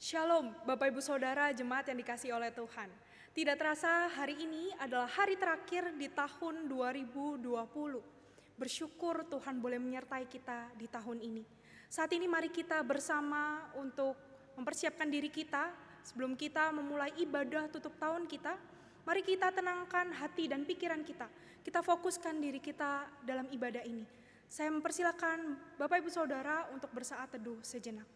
Shalom, Bapak Ibu Saudara jemaat yang dikasihi oleh Tuhan. Tidak terasa hari ini adalah hari terakhir di tahun 2020. Bersyukur Tuhan boleh menyertai kita di tahun ini. Saat ini mari kita bersama untuk mempersiapkan diri kita sebelum kita memulai ibadah tutup tahun kita. Mari kita tenangkan hati dan pikiran kita. Kita fokuskan diri kita dalam ibadah ini. Saya mempersilakan Bapak Ibu Saudara untuk bersaat teduh sejenak.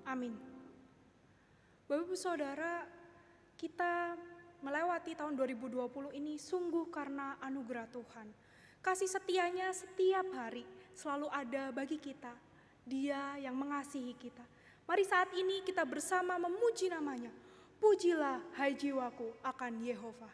Amin. Bapak Ibu Saudara, kita melewati tahun 2020 ini sungguh karena anugerah Tuhan. Kasih setianya setiap hari selalu ada bagi kita. Dia yang mengasihi kita. Mari saat ini kita bersama memuji namanya. Pujilah hai jiwaku akan Yehova.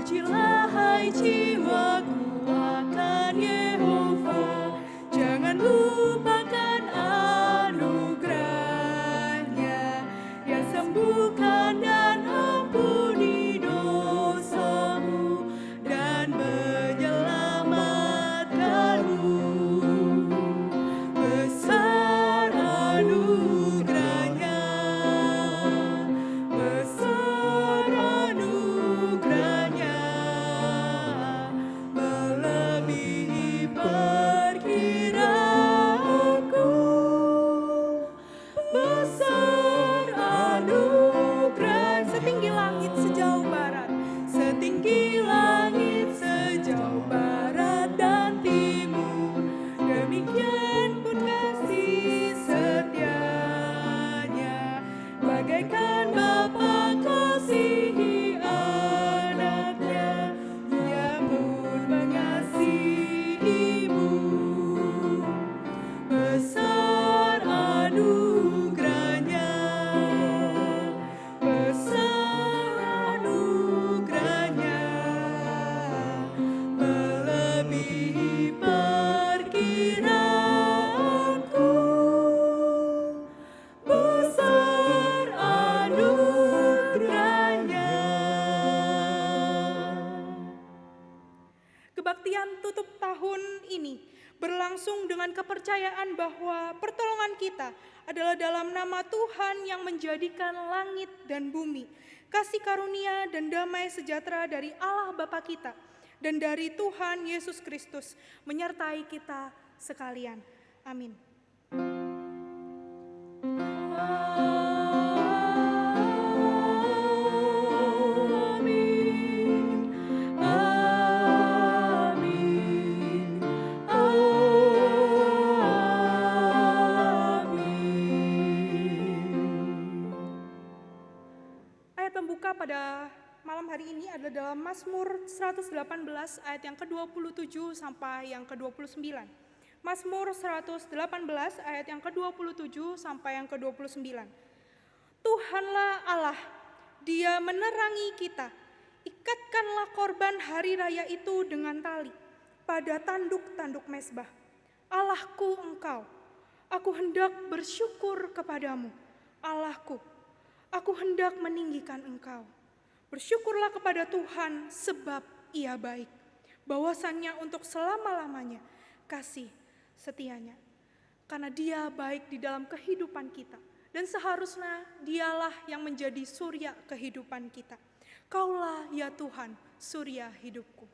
Pujilah hai jiwaku akan Yehova, jangan lupakan anugerahnya yang sembuhkan dan ampuni dosamu dan menyelamatkanmu. Besar anugerahnya, besar anugerahnya, melebihi perkiraanku. Besar anugerah setinggi langit sejauh barat, setinggi langit sejauh barat dan timur. Demikian pun kasih setianya, bagaikan Bapa kasihi anaknya, Ia pun mengasihimu. Besar anugerahnya, besar anugerahnya, melebihi perkiraanku. Besar anugerahnya. Kebaktian tutup tahun ini berlangsung dengan kepercayaan bahwa pertolongan kita adalah dalam nama Tuhan yang menjadikan langit dan bumi. Kasih karunia dan damai sejahtera dari Allah Bapa kita dan dari Tuhan Yesus Kristus menyertai kita sekalian. Amin. Ayat pembuka pada malam hari ini adalah dalam Mazmur 118 ayat yang ke-27 sampai yang ke-29. Mazmur 118 ayat yang ke-27 sampai yang ke-29. Tuhanlah Allah, Dia menerangi kita. Ikatkanlah korban hari raya itu dengan tali pada tanduk-tanduk mezbah. Allahku Engkau, aku hendak bersyukur kepadamu. Allahku, aku hendak meninggikan Engkau. Bersyukurlah kepada Tuhan sebab Ia baik. Bahwasannya untuk selama-lamanya kasih setianya. Karena Dia baik di dalam kehidupan kita. Dan seharusnya Dialah yang menjadi surya kehidupan kita. Kaulah ya Tuhan, surya hidupku.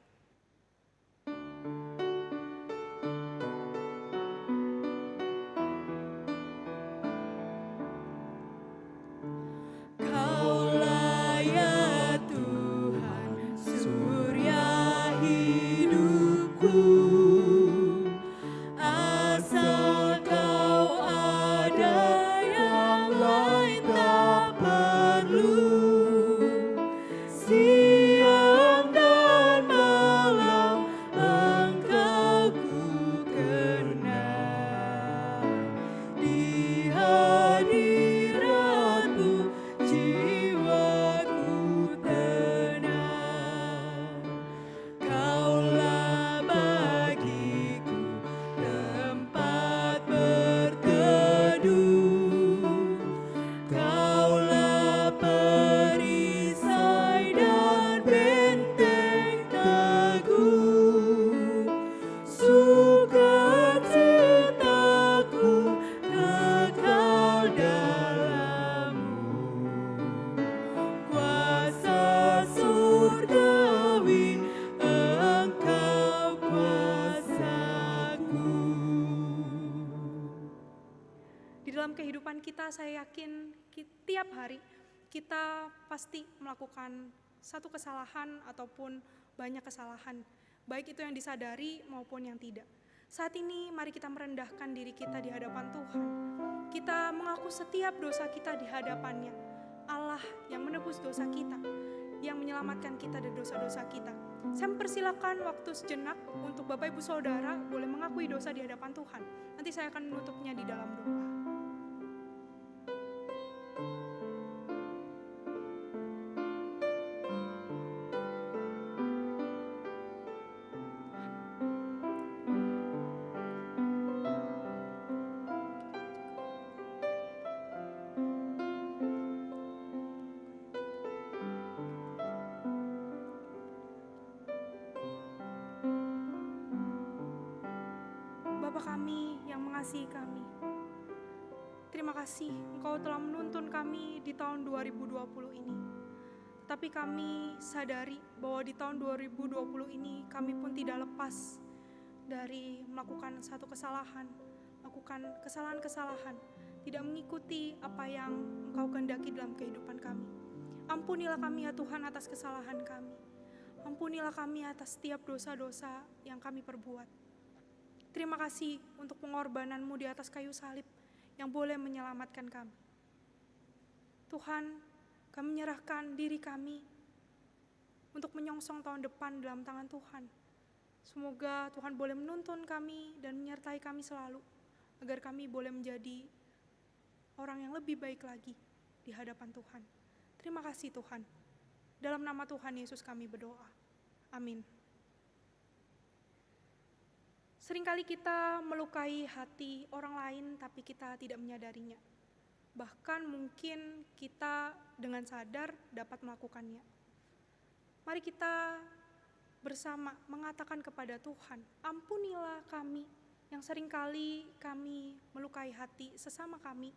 dalam kehidupan kita saya yakin tiap hari kita pasti melakukan satu kesalahan ataupun banyak kesalahan, baik itu yang disadari maupun yang tidak. Saat ini mari kita merendahkan diri kita di hadapan Tuhan. Kita mengaku setiap dosa kita di hadapannya. Allah yang menebus dosa kita, yang menyelamatkan kita dari dosa-dosa kita. Saya mempersilakan waktu sejenak untuk Bapak Ibu Saudara boleh mengakui dosa di hadapan Tuhan. Nanti saya akan menutupnya di dalam doa. Bapa kami yang mengasihi kami, terima kasih Engkau telah menuntun kami di tahun 2020 ini. Tetapi kami sadari bahwa di tahun 2020 ini kami pun tidak lepas dari melakukan satu kesalahan, melakukan kesalahan-kesalahan, tidak mengikuti apa yang Engkau kehendaki dalam kehidupan kami. Ampunilah kami ya Tuhan atas kesalahan kami. Ampunilah kami atas setiap dosa-dosa yang kami perbuat. Terima kasih untuk pengorbanan-Mu di atas kayu salib yang boleh menyelamatkan kami. Tuhan, kami menyerahkan diri kami untuk menyongsong tahun depan dalam tangan Tuhan. Semoga Tuhan boleh menuntun kami dan menyertai kami selalu, agar kami boleh menjadi orang yang lebih baik lagi di hadapan Tuhan. Terima kasih Tuhan. Dalam nama Tuhan Yesus kami berdoa. Amin. Seringkali kita melukai hati orang lain tapi kita tidak menyadarinya. Bahkan mungkin kita dengan sadar dapat melakukannya. Mari kita bersama mengatakan kepada Tuhan, ampunilah kami yang seringkali kami melukai hati sesama kami,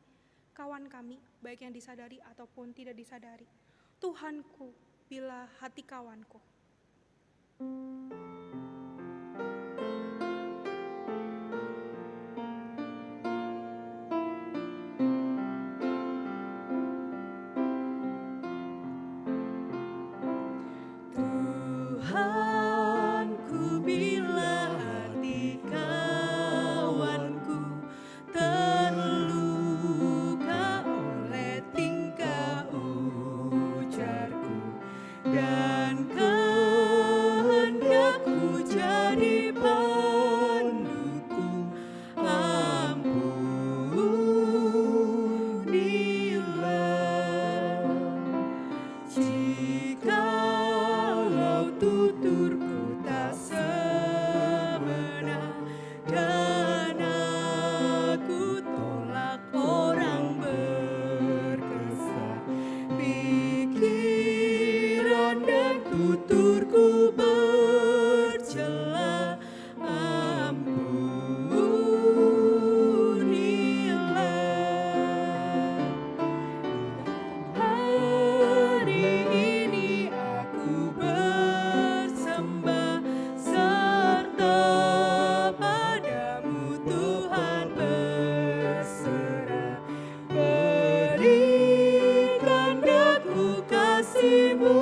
kawan kami, baik yang disadari ataupun tidak disadari. Tuhanku, bila hati kawanku. Tuhanku, bila hati kawanku terluka oleh tingkah ujarku dan kehendakku jadi panduku, ampunilah. Jikalau tuturku tak semena dan aku tolak orang berkesah, pikiran dan tuturku bercela, ampunilah. Hari ini aku bersembah serta padamu Tuhan berserah, berikan daku kasih-Mu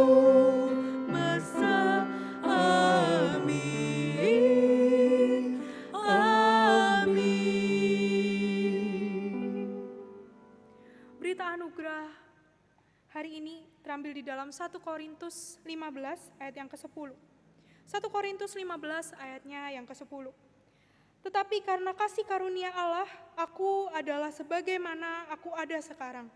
mesra, amin, amin. Berita anugerah hari ini terambil di dalam 1 Korintus 15 ayat yang ke-10. 1 Korintus 15 ayatnya yang ke-10. Tetapi karena kasih karunia Allah, aku adalah sebagaimana aku ada sekarang.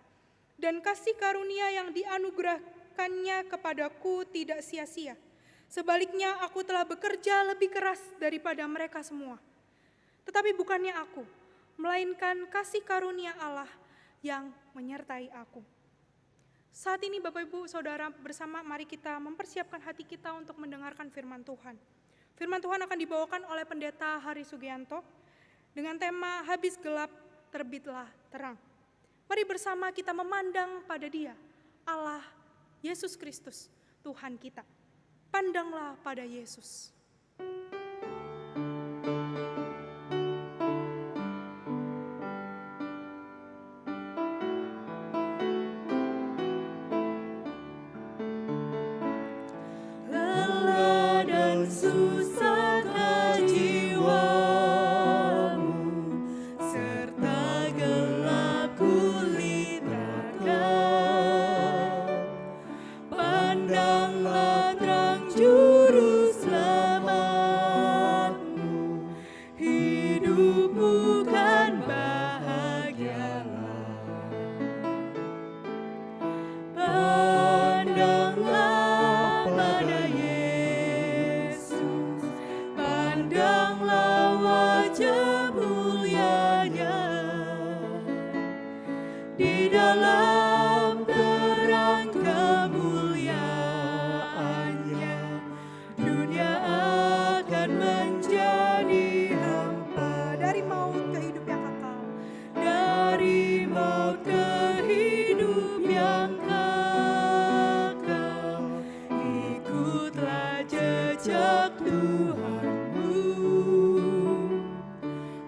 Dan kasih karunia yang dianugerahkannya kepadaku tidak sia-sia. Sebaliknya aku telah bekerja lebih keras daripada mereka semua. Tetapi bukannya aku, melainkan kasih karunia Allah yang menyertai aku. Saat ini Bapak Ibu Saudara bersama mari kita mempersiapkan hati kita untuk mendengarkan firman Tuhan. Firman Tuhan akan dibawakan oleh Pendeta Hari Sugianto dengan tema habis gelap terbitlah terang. Mari bersama kita memandang pada Dia, Allah Yesus Kristus, Tuhan kita. Pandanglah pada Yesus. Tuhanmu,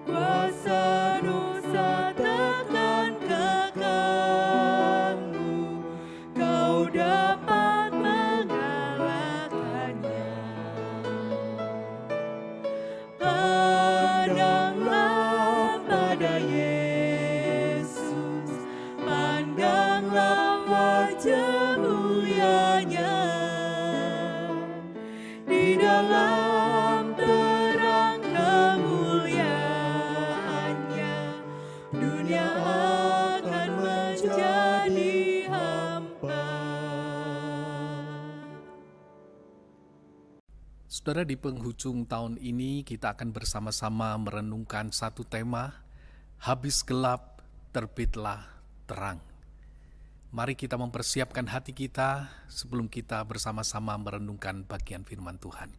kuasa dosa takkan kekangmu, kau dapat mengalahkannya. Pandanglah pada Yesus, pandanglah wajah mulianya. Di dalam terang kemuliaannya, dunia akan menjadi hampa. Saudara, di penghujung tahun ini kita akan bersama-sama merenungkan satu tema, habis gelap, terbitlah terang. Mari kita mempersiapkan hati kita sebelum kita bersama-sama merenungkan bagian firman Tuhan.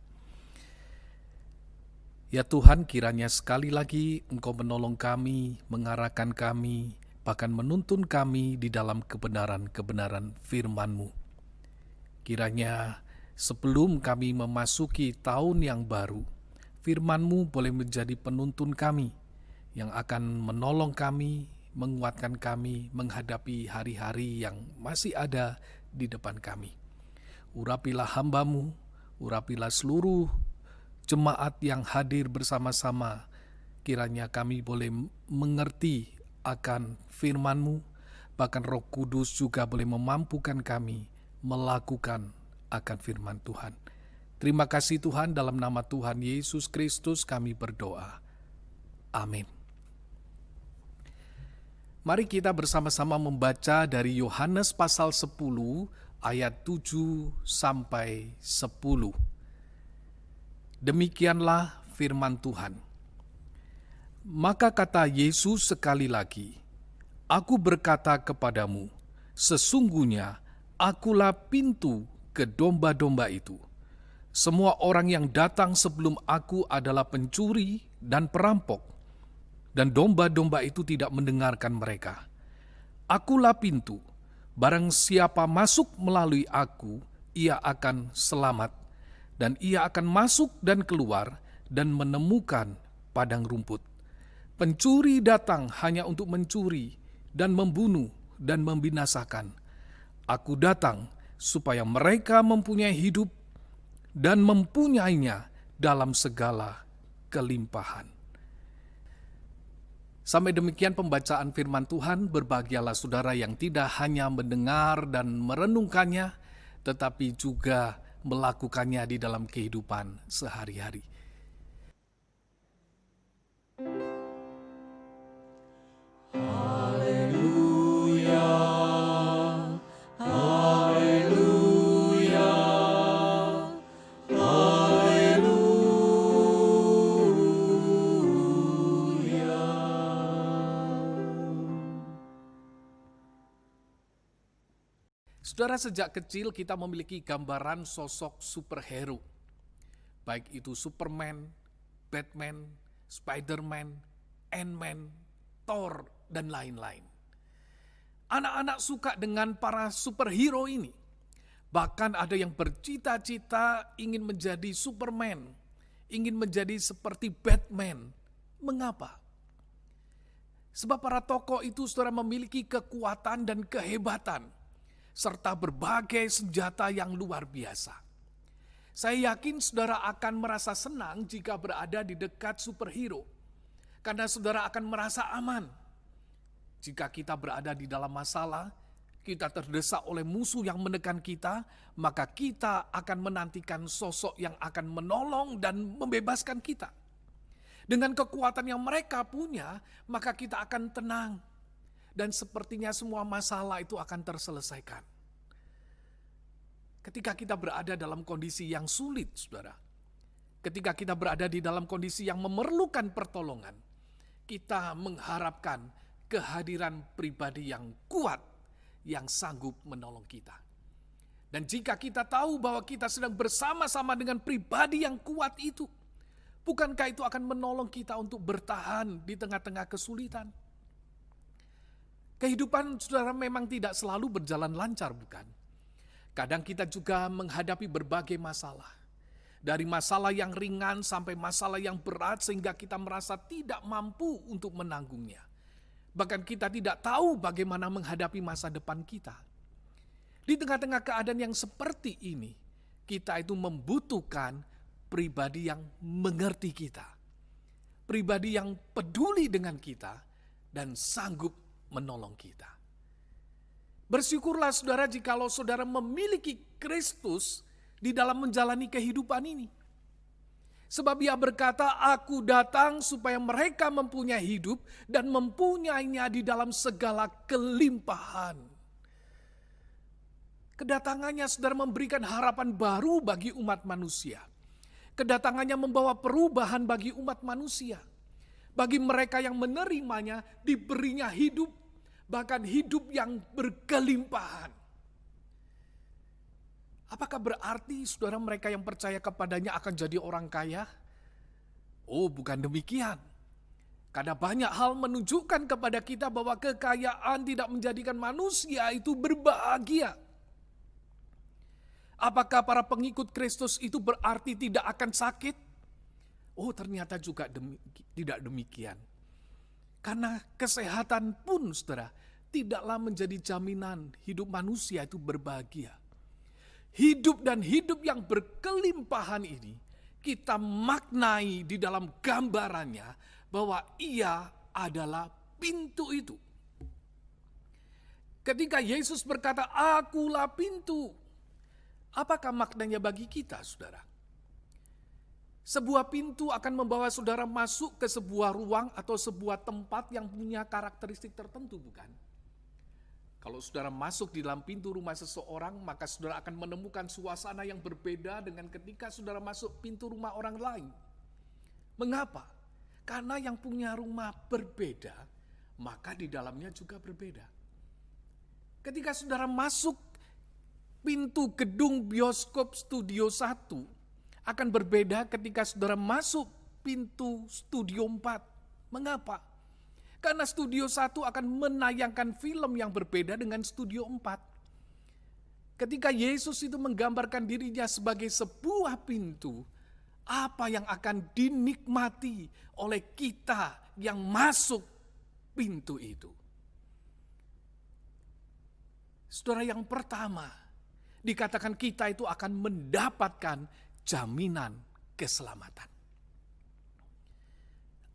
Ya Tuhan, kiranya sekali lagi Engkau menolong kami, mengarahkan kami, bahkan menuntun kami di dalam kebenaran-kebenaran firman-Mu. Kiranya sebelum kami memasuki tahun yang baru, firman-Mu boleh menjadi penuntun kami yang akan menolong kami, menguatkan kami menghadapi hari-hari yang masih ada di depan kami. Urapilah hamba-Mu, urapilah seluruh jemaat yang hadir bersama-sama. Kiranya kami boleh mengerti akan firman-Mu, bahkan Roh Kudus juga boleh memampukan kami melakukan akan firman Tuhan. Terima kasih Tuhan, dalam nama Tuhan Yesus Kristus kami berdoa. Amin. Mari kita bersama-sama membaca dari Yohanes pasal 10 ayat 7 sampai 10. Demikianlah firman Tuhan. Maka kata Yesus sekali lagi, Aku berkata kepadamu, sesungguhnya akulah pintu ke domba-domba itu. Semua orang yang datang sebelum aku adalah pencuri dan perampok, dan domba-domba itu tidak mendengarkan mereka. Akulah pintu, barang siapa masuk melalui aku, ia akan selamat, dan ia akan masuk dan keluar dan menemukan padang rumput. Pencuri datang hanya untuk mencuri dan membunuh dan membinasakan. Aku datang supaya mereka mempunyai hidup dan mempunyainya dalam segala kelimpahan. Sampai demikian pembacaan firman Tuhan. Berbahagialah saudara yang tidak hanya mendengar dan merenungkannya, tetapi juga melakukannya di dalam kehidupan sehari-hari. Saudara, sejak kecil kita memiliki gambaran sosok superhero. Baik itu Superman, Batman, Spiderman, Ant-Man, Thor, dan lain-lain. Anak-anak suka dengan para superhero ini. Bahkan ada yang bercita-cita ingin menjadi Superman, ingin menjadi seperti Batman. Mengapa? Sebab para tokoh itu saudara memiliki kekuatan dan kehebatan, serta berbagai senjata yang luar biasa. Saya yakin saudara akan merasa senang jika berada di dekat superhero, karena saudara akan merasa aman. Jika kita berada di dalam masalah, kita terdesak oleh musuh yang menekan kita, maka kita akan menantikan sosok yang akan menolong dan membebaskan kita. Dengan kekuatan yang mereka punya, maka kita akan tenang. Dan sepertinya semua masalah itu akan terselesaikan. Ketika kita berada dalam kondisi yang sulit, saudara. Ketika kita berada di dalam kondisi yang memerlukan pertolongan, kita mengharapkan kehadiran pribadi yang kuat, yang sanggup menolong kita. Dan jika kita tahu bahwa kita sedang bersama-sama dengan pribadi yang kuat itu, bukankah itu akan menolong kita untuk bertahan di tengah-tengah kesulitan? Kehidupan saudara memang tidak selalu berjalan lancar, bukan? Kadang kita juga menghadapi berbagai masalah. Dari masalah yang ringan sampai masalah yang berat sehingga kita merasa tidak mampu untuk menanggungnya. Bahkan kita tidak tahu bagaimana menghadapi masa depan kita. Di tengah-tengah keadaan yang seperti ini, kita itu membutuhkan pribadi yang mengerti kita. Pribadi yang peduli dengan kita dan sanggup menolong kita. Bersyukurlah saudara jikalau saudara memiliki Kristus di dalam menjalani kehidupan ini. Sebab ia berkata, aku datang supaya mereka mempunyai hidup dan mempunyainya di dalam segala kelimpahan. Kedatangannya saudara memberikan harapan baru bagi umat manusia. Kedatangannya membawa perubahan bagi umat manusia. Bagi mereka yang menerimanya diberinya hidup, bahkan hidup yang berkelimpahan. Apakah berarti saudara mereka yang percaya kepadanya akan jadi orang kaya? Oh, bukan demikian. Karena banyak hal menunjukkan kepada kita bahwa kekayaan tidak menjadikan manusia itu berbahagia. Apakah para pengikut Kristus itu berarti tidak akan sakit? Oh, ternyata juga tidak demikian. Karena kesehatan pun, saudara, tidaklah menjadi jaminan hidup manusia itu berbahagia. Hidup dan hidup yang berkelimpahan ini kita maknai di dalam gambarannya bahwa ia adalah pintu itu. Ketika Yesus berkata, akulah pintu. Apakah maknanya bagi kita, saudara? Sebuah pintu akan membawa saudara masuk ke sebuah ruang atau sebuah tempat yang punya karakteristik tertentu, bukan? Kalau saudara masuk di dalam pintu rumah seseorang, maka saudara akan menemukan suasana yang berbeda dengan ketika saudara masuk pintu rumah orang lain. Mengapa? Karena yang punya rumah berbeda, maka di dalamnya juga berbeda. Ketika saudara masuk pintu gedung bioskop Studio 1, akan berbeda ketika saudara masuk pintu Studio 4. Mengapa? Karena Studio 1 akan menayangkan film yang berbeda dengan Studio 4. Ketika Yesus itu menggambarkan dirinya sebagai sebuah pintu, apa yang akan dinikmati oleh kita yang masuk pintu itu? Saudara, yang pertama, dikatakan kita itu akan mendapatkan jaminan keselamatan.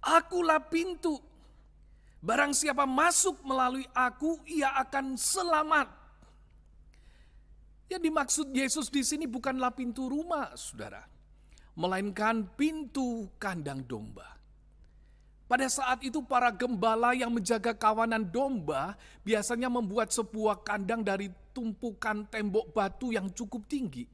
Akulah pintu. Barang siapa masuk melalui aku, ia akan selamat. Yang dimaksud Yesus di sini bukanlah pintu rumah, saudara, melainkan pintu kandang domba. Pada saat itu para gembala yang menjaga kawanan domba biasanya membuat sebuah kandang dari tumpukan tembok batu yang cukup tinggi.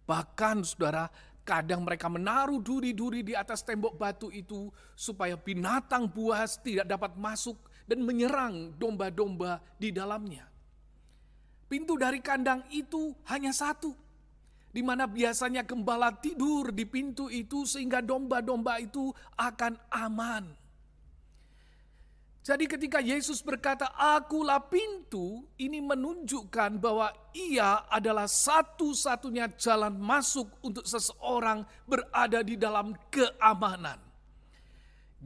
Bahkan saudara, kadang mereka menaruh duri-duri di atas tembok batu itu supaya binatang buas tidak dapat masuk dan menyerang domba-domba di dalamnya. Pintu dari kandang itu hanya satu, di mana biasanya gembala tidur di pintu itu sehingga domba-domba itu akan aman. Jadi ketika Yesus berkata, akulah pintu, ini menunjukkan bahwa ia adalah satu-satunya jalan masuk untuk seseorang berada di dalam keamanan.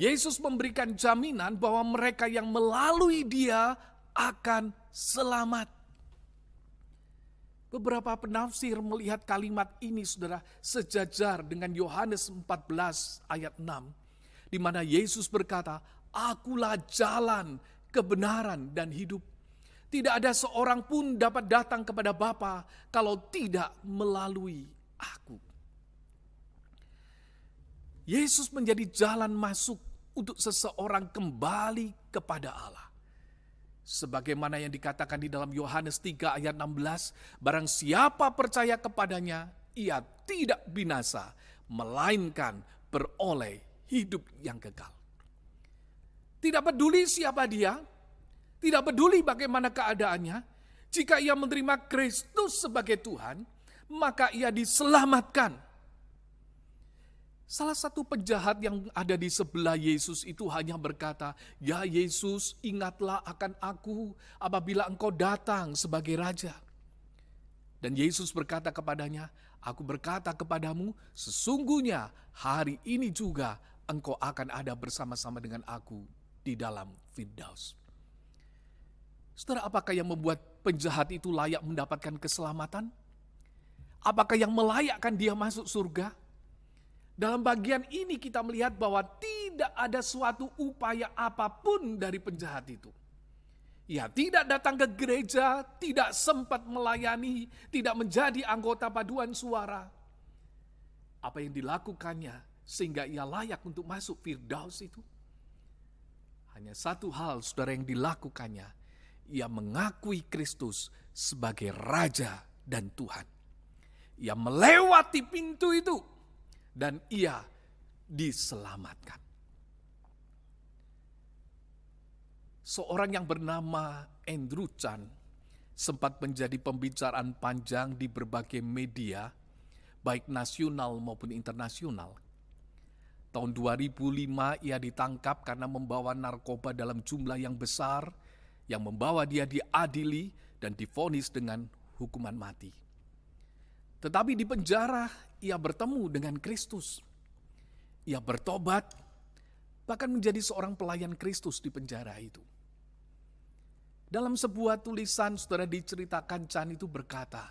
Yesus memberikan jaminan bahwa mereka yang melalui dia akan selamat. Beberapa penafsir melihat kalimat ini, saudara, sejajar dengan Yohanes 14 ayat 6. Di mana Yesus berkata, akulah jalan, kebenaran, dan hidup. Tidak ada seorang pun dapat datang kepada Bapa kalau tidak melalui aku. Yesus menjadi jalan masuk untuk seseorang kembali kepada Allah. Sebagaimana yang dikatakan di dalam Yohanes 3 ayat 16, barang siapa percaya kepadanya, ia tidak binasa, melainkan beroleh hidup yang kekal. Tidak peduli siapa dia, tidak peduli bagaimana keadaannya, jika ia menerima Kristus sebagai Tuhan, maka ia diselamatkan. Salah satu penjahat yang ada di sebelah Yesus itu hanya berkata, ya Yesus, ingatlah akan aku apabila engkau datang sebagai Raja. Dan Yesus berkata kepadanya, Aku berkata kepadamu, sesungguhnya hari ini juga engkau akan ada bersama-sama dengan aku di dalam Firdaus. Saudara, apakah yang membuat penjahat itu layak mendapatkan keselamatan? Apakah yang melayakkan dia masuk surga? Dalam bagian ini kita melihat bahwa tidak ada suatu upaya apapun dari penjahat itu. Ia tidak datang ke gereja, tidak sempat melayani, tidak menjadi anggota paduan suara. Apa yang dilakukannya sehingga ia layak untuk masuk Firdaus itu? Hanya satu hal, saudara, yang dilakukannya. Ia mengakui Kristus sebagai Raja dan Tuhan. Ia melewati pintu itu dan ia diselamatkan. Seorang yang bernama Andrew Chan sempat menjadi pembicaraan panjang di berbagai media, baik nasional maupun internasional. Tahun 2005 ia ditangkap karena membawa narkoba dalam jumlah yang besar, yang membawa dia diadili dan divonis dengan hukuman mati. Tetapi di penjara ia bertemu dengan Kristus. Ia bertobat, bahkan menjadi seorang pelayan Kristus di penjara itu. Dalam sebuah tulisan, saudara, diceritakan Chan itu berkata,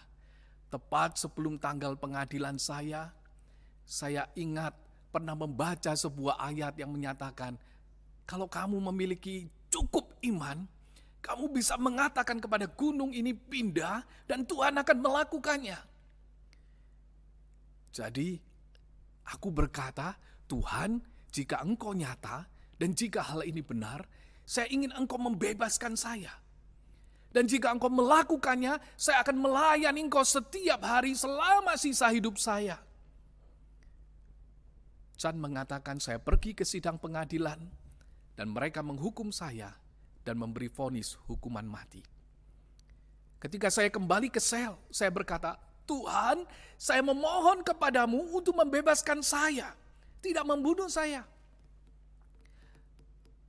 tepat sebelum tanggal pengadilan saya ingat pernah membaca sebuah ayat yang menyatakan, kalau kamu memiliki cukup iman, kamu bisa mengatakan kepada gunung ini pindah dan Tuhan akan melakukannya. Jadi, aku berkata, Tuhan, jika engkau nyata dan jika hal ini benar, saya ingin engkau membebaskan saya. Dan jika engkau melakukannya, saya akan melayani engkau setiap hari selama sisa hidup saya. Chan mengatakan, saya pergi ke sidang pengadilan dan mereka menghukum saya dan memberi vonis hukuman mati. Ketika saya kembali ke sel, saya berkata, Tuhan, saya memohon kepadamu untuk membebaskan saya, tidak membunuh saya.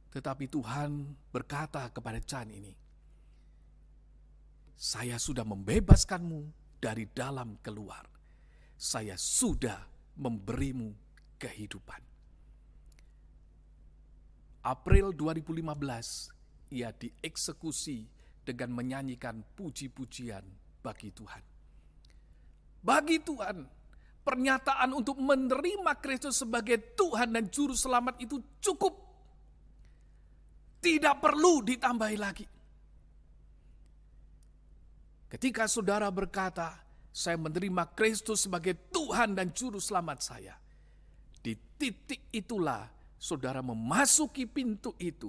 Tetapi Tuhan berkata kepada Chan ini, saya sudah membebaskanmu dari dalam keluar. Saya sudah memberimu kehidupan. April 2015, ia dieksekusi dengan menyanyikan puji-pujian bagi Tuhan. Bagi Tuhan, pernyataan untuk menerima Kristus sebagai Tuhan dan Juru Selamat itu cukup. Tidak perlu ditambahi lagi. Ketika saudara berkata, saya menerima Kristus sebagai Tuhan dan Juru Selamat saya, di titik itulah saudara memasuki pintu itu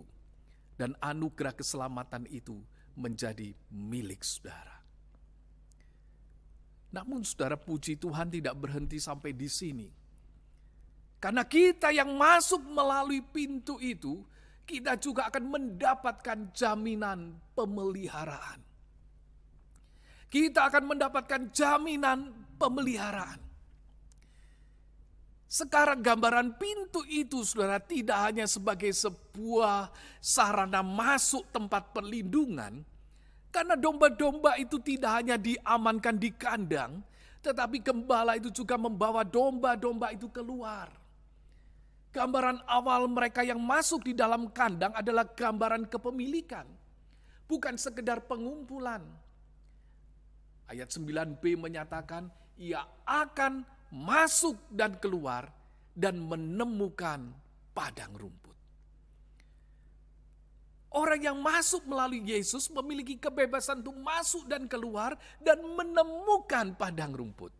dan anugerah keselamatan itu menjadi milik saudara. Namun saudara, puji Tuhan tidak berhenti sampai di sini. Karena kita yang masuk melalui pintu itu, kita juga akan mendapatkan jaminan pemeliharaan. Kita akan mendapatkan jaminan pemeliharaan. Sekarang gambaran pintu itu, saudara, tidak hanya sebagai sebuah sarana masuk tempat perlindungan, karena domba-domba itu tidak hanya diamankan di kandang, tetapi gembala itu juga membawa domba-domba itu keluar. Gambaran awal mereka yang masuk di dalam kandang adalah gambaran kepemilikan, bukan sekedar pengumpulan. Ayat 9b menyatakan, ia akan masuk dan keluar dan menemukan padang rumput. Orang yang masuk melalui Yesus memiliki kebebasan untuk masuk dan keluar dan menemukan padang rumput.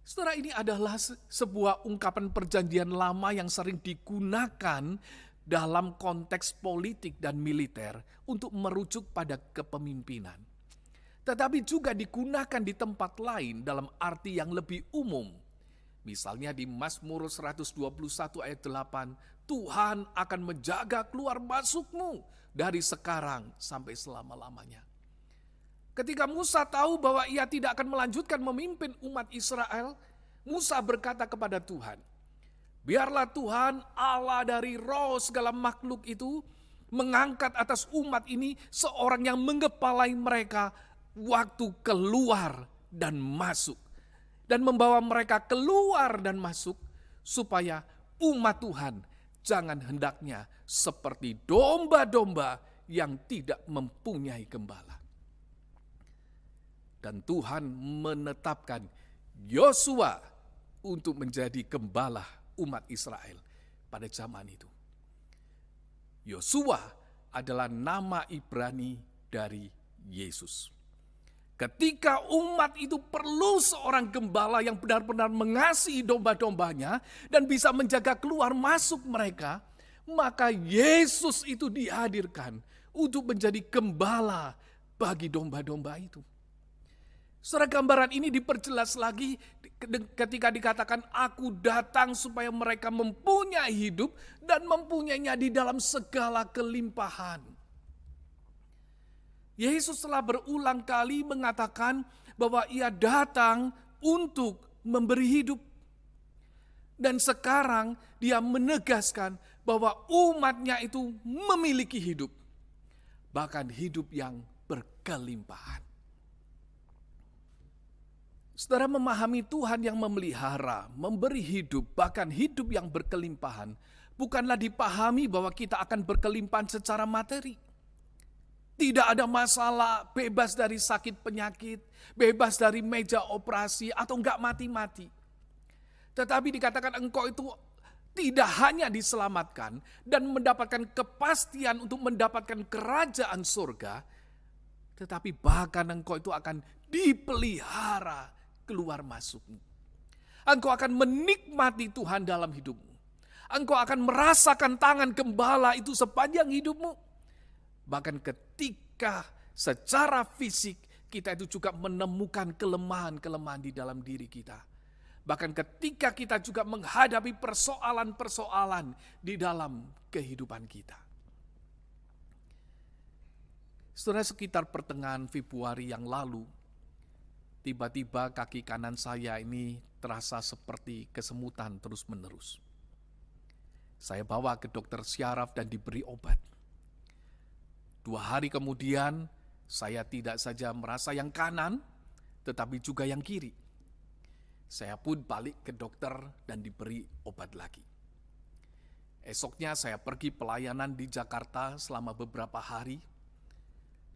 Saudara, ini adalah sebuah ungkapan perjanjian lama yang sering digunakan dalam konteks politik dan militer untuk merujuk pada kepemimpinan. Tetapi juga digunakan di tempat lain dalam arti yang lebih umum. Misalnya di Mazmur 121 ayat 8, Tuhan akan menjaga keluar masukmu dari sekarang sampai selama-lamanya. Ketika Musa tahu bahwa ia tidak akan melanjutkan memimpin umat Israel, Musa berkata kepada Tuhan, biarlah Tuhan Allah dari roh segala makhluk itu mengangkat atas umat ini seorang yang mengepalai mereka waktu keluar dan masuk, dan membawa mereka keluar dan masuk, supaya umat Tuhan jangan hendaknya seperti domba-domba yang tidak mempunyai gembala. Dan Tuhan menetapkan Yosua untuk menjadi gembala umat Israel pada zaman itu. Yosua adalah nama Ibrani dari Yesus. Ketika umat itu perlu seorang gembala yang benar-benar mengasihi domba-dombanya dan bisa menjaga keluar masuk mereka, maka Yesus itu dihadirkan untuk menjadi gembala bagi domba-domba itu. Saudara, gambaran ini diperjelas lagi ketika dikatakan aku datang supaya mereka mempunyai hidup dan mempunyainya di dalam segala kelimpahan. Yesus telah berulang kali mengatakan bahwa ia datang untuk memberi hidup. Dan sekarang dia menegaskan bahwa umatnya itu memiliki hidup. Bahkan hidup yang berkelimpahan. Saudara, memahami Tuhan yang memelihara, memberi hidup, bahkan hidup yang berkelimpahan, bukanlah dipahami bahwa kita akan berkelimpahan secara materi. Tidak ada masalah, bebas dari sakit penyakit, bebas dari meja operasi, atau enggak mati-mati. Tetapi dikatakan engkau itu tidak hanya diselamatkan dan mendapatkan kepastian untuk mendapatkan kerajaan surga, tetapi bahkan engkau itu akan dipelihara keluar masukmu. Engkau akan menikmati Tuhan dalam hidupmu. Engkau akan merasakan tangan gembala itu sepanjang hidupmu. Bahkan ketika secara fisik kita itu juga menemukan kelemahan-kelemahan di dalam diri kita. Bahkan ketika kita juga menghadapi persoalan-persoalan di dalam kehidupan kita. Saudara, sekitar pertengahan Februari yang lalu, tiba-tiba kaki kanan saya ini terasa seperti kesemutan terus-menerus. Saya bawa ke dokter syaraf dan diberi obat. 2 hari kemudian, saya tidak saja merasa yang kanan, tetapi juga yang kiri. Saya pun balik ke dokter dan diberi obat lagi. Esoknya saya pergi pelayanan di Jakarta selama beberapa hari.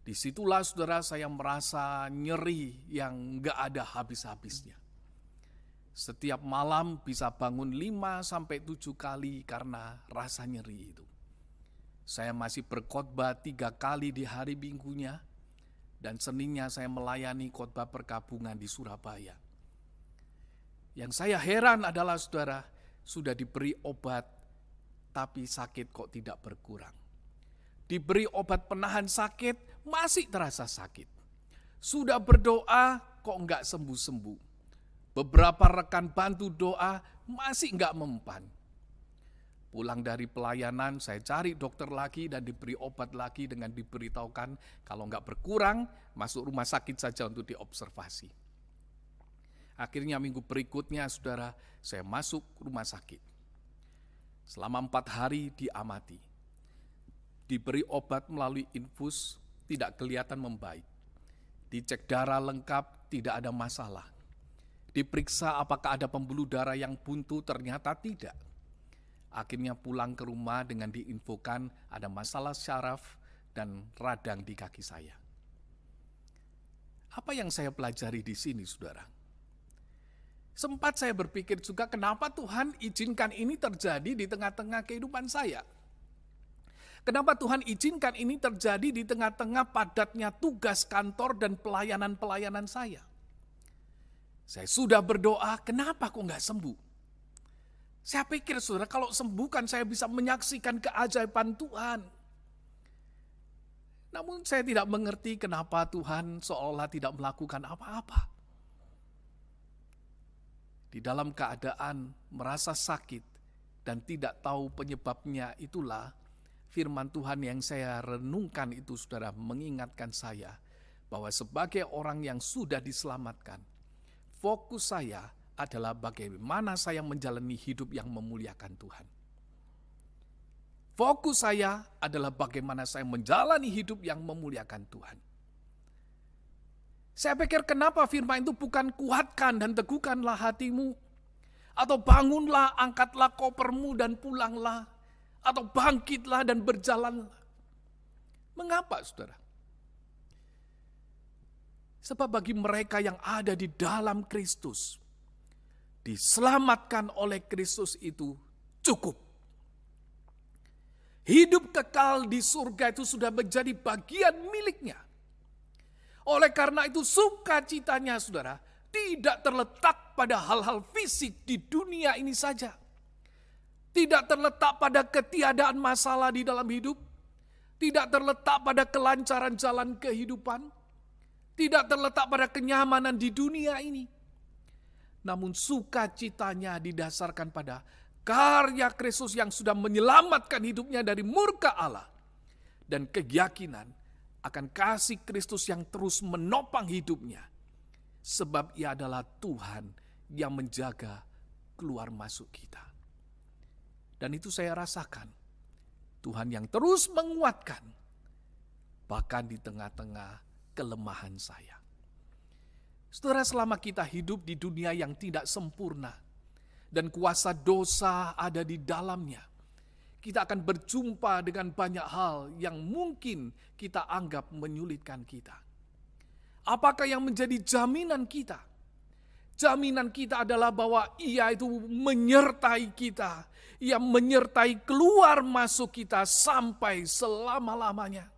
Disitulah saudara saya merasa nyeri yang gak ada habis-habisnya. Setiap malam bisa bangun 5-7 kali karena rasa nyeri itu. Saya masih berkhotbah 3 kali di hari Minggunya, dan Seninnya saya melayani khotbah perkabungan di Surabaya. Yang saya heran adalah saudara, sudah diberi obat, tapi sakit kok tidak berkurang. Diberi obat penahan sakit, masih terasa sakit. Sudah berdoa, kok enggak sembuh-sembuh. Beberapa rekan bantu doa, masih enggak mempan. Pulang dari pelayanan, saya cari dokter lagi dan diberi obat lagi dengan diberitahukan kalau enggak berkurang, masuk rumah sakit saja untuk diobservasi. Akhirnya minggu berikutnya, saudara, saya masuk rumah sakit. Selama 4 hari diamati. Diberi obat melalui infus, tidak kelihatan membaik. Dicek darah lengkap, tidak ada masalah. Diperiksa apakah ada pembuluh darah yang buntu, ternyata tidak. Akhirnya pulang ke rumah dengan diinfokan ada masalah syaraf dan radang di kaki saya. Apa yang saya pelajari di sini, saudara? Sempat saya berpikir juga kenapa Tuhan izinkan ini terjadi di tengah-tengah kehidupan saya. Kenapa Tuhan izinkan ini terjadi di tengah-tengah padatnya tugas kantor dan pelayanan-pelayanan saya. Saya sudah berdoa, kenapa kok nggak sembuh? Saya pikir saudara, kalau sembuh kan saya bisa menyaksikan keajaiban Tuhan. Namun saya tidak mengerti kenapa Tuhan seolah tidak melakukan apa-apa. Di dalam keadaan merasa sakit dan tidak tahu penyebabnya, itulah firman Tuhan yang saya renungkan itu, saudara, mengingatkan saya bahwa sebagai orang yang sudah diselamatkan, fokus saya adalah bagaimana saya menjalani hidup yang memuliakan Tuhan. Fokus saya adalah bagaimana saya menjalani hidup yang memuliakan Tuhan. Saya pikir kenapa firman itu bukan kuatkan dan teguhkanlah hatimu, atau bangunlah, angkatlah kopermu dan pulanglah, atau bangkitlah dan berjalanlah. Mengapa, saudara? Sebab bagi mereka yang ada di dalam Kristus, diselamatkan oleh Kristus itu cukup. Hidup kekal di surga itu sudah menjadi bagian miliknya. Oleh karena itu sukacitanya, saudara, tidak terletak pada hal-hal fisik di dunia ini saja. Tidak terletak pada ketiadaan masalah di dalam hidup. Tidak terletak pada kelancaran jalan kehidupan. Tidak terletak pada kenyamanan di dunia ini. Namun sukacitanya didasarkan pada karya Kristus yang sudah menyelamatkan hidupnya dari murka Allah. Dan keyakinan akan kasih Kristus yang terus menopang hidupnya. Sebab Ia adalah Tuhan yang menjaga keluar masuk kita. Dan itu saya rasakan. Tuhan yang terus menguatkan. Bahkan di tengah-tengah kelemahan saya. Saudara, selama kita hidup di dunia yang tidak sempurna dan kuasa dosa ada di dalamnya, kita akan berjumpa dengan banyak hal yang mungkin kita anggap menyulitkan kita. Apakah yang menjadi jaminan kita? Jaminan kita adalah bahwa Ia itu menyertai kita. Ia menyertai keluar masuk kita sampai selama-lamanya.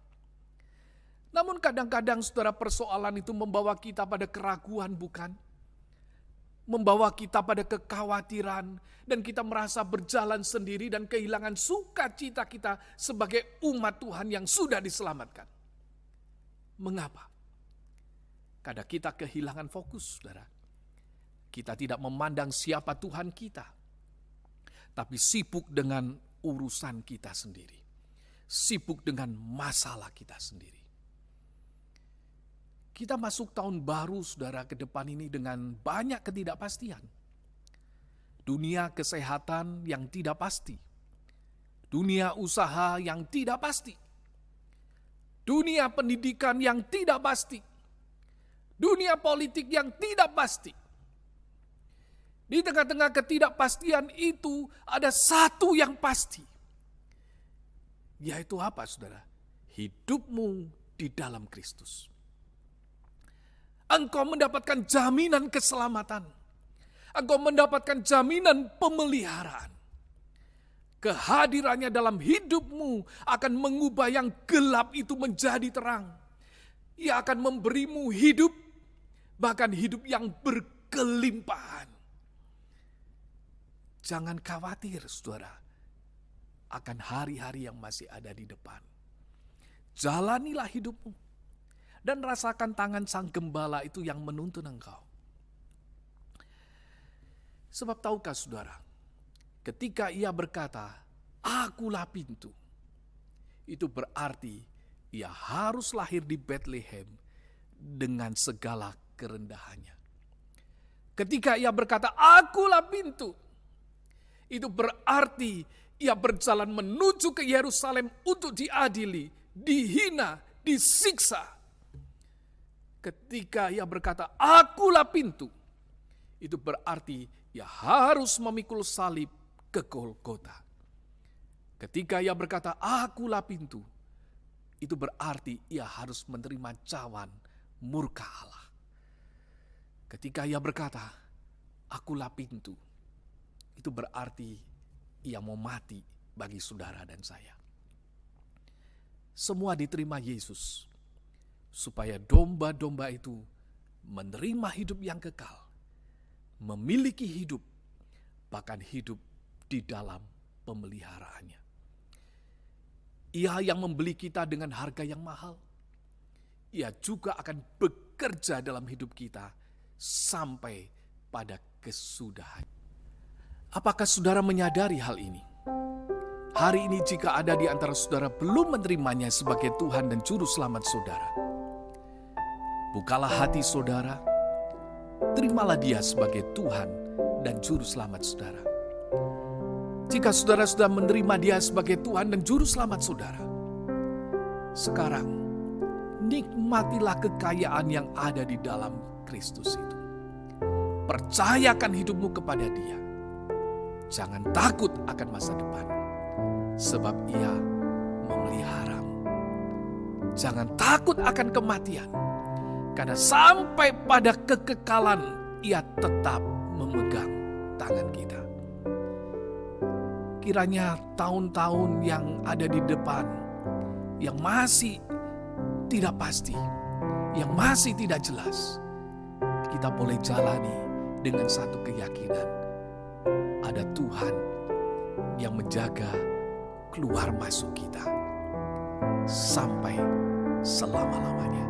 Namun kadang-kadang, saudara, persoalan itu membawa kita pada keraguan, bukan? Membawa kita pada kekhawatiran, dan kita merasa berjalan sendiri dan kehilangan sukacita kita sebagai umat Tuhan yang sudah diselamatkan. Mengapa? Kadang kita kehilangan fokus, saudara. Kita tidak memandang siapa Tuhan kita, tapi sibuk dengan urusan kita sendiri. Sibuk dengan masalah kita sendiri. Kita masuk tahun baru, saudara, ke depan ini dengan banyak ketidakpastian. Dunia kesehatan yang tidak pasti. Dunia usaha yang tidak pasti. Dunia pendidikan yang tidak pasti. Dunia politik yang tidak pasti. Di tengah-tengah ketidakpastian itu ada satu yang pasti. Yaitu apa, saudara? Hidupmu di dalam Kristus. Engkau mendapatkan jaminan keselamatan. Engkau mendapatkan jaminan pemeliharaan. Kehadirannya dalam hidupmu akan mengubah yang gelap itu menjadi terang. Ia akan memberimu hidup, bahkan hidup yang berkelimpahan. Jangan khawatir, saudara, akan hari-hari yang masih ada di depan. Jalanilah hidupmu. Dan rasakan tangan Sang Gembala itu yang menuntun engkau. Sebab tahukah, saudara, ketika Ia berkata, "Akulah pintu," itu berarti Ia harus lahir di Bethlehem dengan segala kerendahannya. Ketika Ia berkata, "Akulah pintu," itu berarti Ia berjalan menuju ke Yerusalem untuk diadili, dihina, disiksa. Ketika Ia berkata, "Akulah pintu," itu berarti Ia harus memikul salib ke Golgota. Ketika Ia berkata, "Akulah pintu," itu berarti Ia harus menerima cawan murka Allah. Ketika Ia berkata, "Akulah pintu," itu berarti Ia mau mati bagi saudara dan saya. Semua diterima Yesus, supaya domba-domba itu menerima hidup yang kekal, memiliki hidup, bahkan hidup di dalam pemeliharaannya. Ia yang membeli kita dengan harga yang mahal, Ia juga akan bekerja dalam hidup kita sampai pada kesudahan. Apakah saudara menyadari hal ini? Hari ini jika ada di antara saudara belum menerimanya sebagai Tuhan dan Juru Selamat saudara, bukalah hati saudara, terimalah Dia sebagai Tuhan dan Juru Selamat saudara. Jika saudara sudah menerima Dia sebagai Tuhan dan Juru Selamat saudara, sekarang nikmatilah kekayaan yang ada di dalam Kristus itu. Percayakan hidupmu kepada Dia. Jangan takut akan masa depan, sebab Ia memeliharamu. Jangan takut akan kematian, karena sampai pada kekekalan Ia tetap memegang tangan kita. Kiranya tahun-tahun yang ada di depan, yang masih tidak pasti, yang masih tidak jelas, kita boleh jalani dengan satu keyakinan. Ada Tuhan yang menjaga keluar masuk kita sampai selama-lamanya.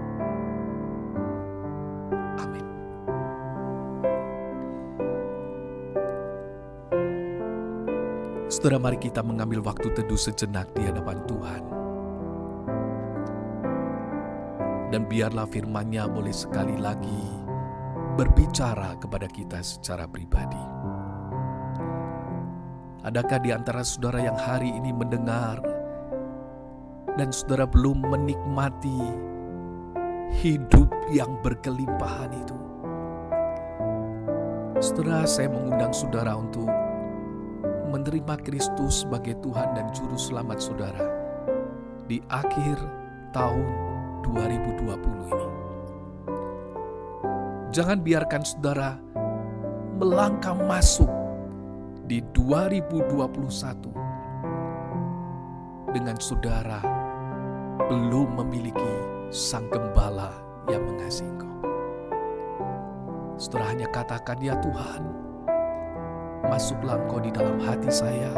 Amin. Saudara, mari kita mengambil waktu teduh sejenak di hadapan Tuhan. Dan biarlah firman-Nya boleh sekali lagi berbicara kepada kita secara pribadi. Adakah di antara saudara yang hari ini mendengar dan saudara belum menikmati hidup yang berkelimpahan itu? Saudara, saya mengundang saudara untuk menerima Kristus sebagai Tuhan dan Juru Selamat saudara di akhir tahun 2020 ini. Jangan biarkan saudara melangkah masuk di 2021 dengan saudara belum memiliki Sang Gembala yang mengasihi engkau. Saudara hanya katakan, ya Tuhan, masuklah engkau di dalam hati saya,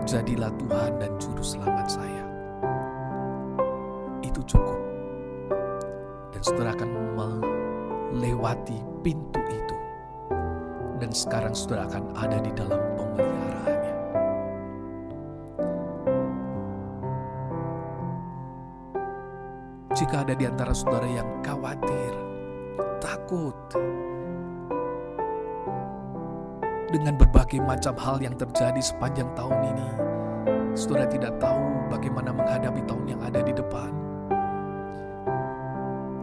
jadilah Tuhan dan Juru Selamat saya. Itu cukup. Dan saudara akan melewati pintu itu. Dan sekarang saudara akan ada di dalam pemeliharaannya. Jika ada di antara saudara yang khawatir, takut, dengan berbagai macam hal yang terjadi sepanjang tahun ini, saudara tidak tahu bagaimana menghadapi tahun yang ada di depan,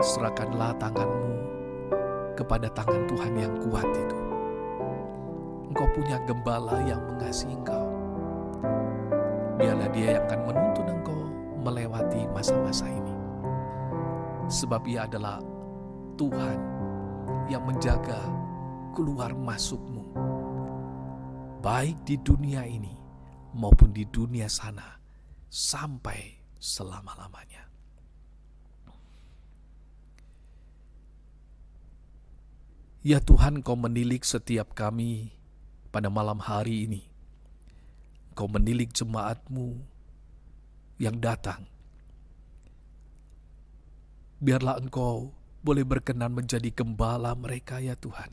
serahkanlah tanganmu kepada tangan Tuhan yang kuat itu. Engkau punya Gembala yang mengasihi engkau. Biarlah Dia yang akan menuntun engkau melewati masa-masa ini. Sebab Ia adalah Tuhan yang menjaga keluar masukmu, baik di dunia ini maupun di dunia sana, sampai selama-lamanya. Ya Tuhan, Kau menilik setiap kami pada malam hari ini. Kau menilik jemaat-Mu yang datang. Biarlah Engkau boleh berkenan menjadi gembala mereka, ya Tuhan.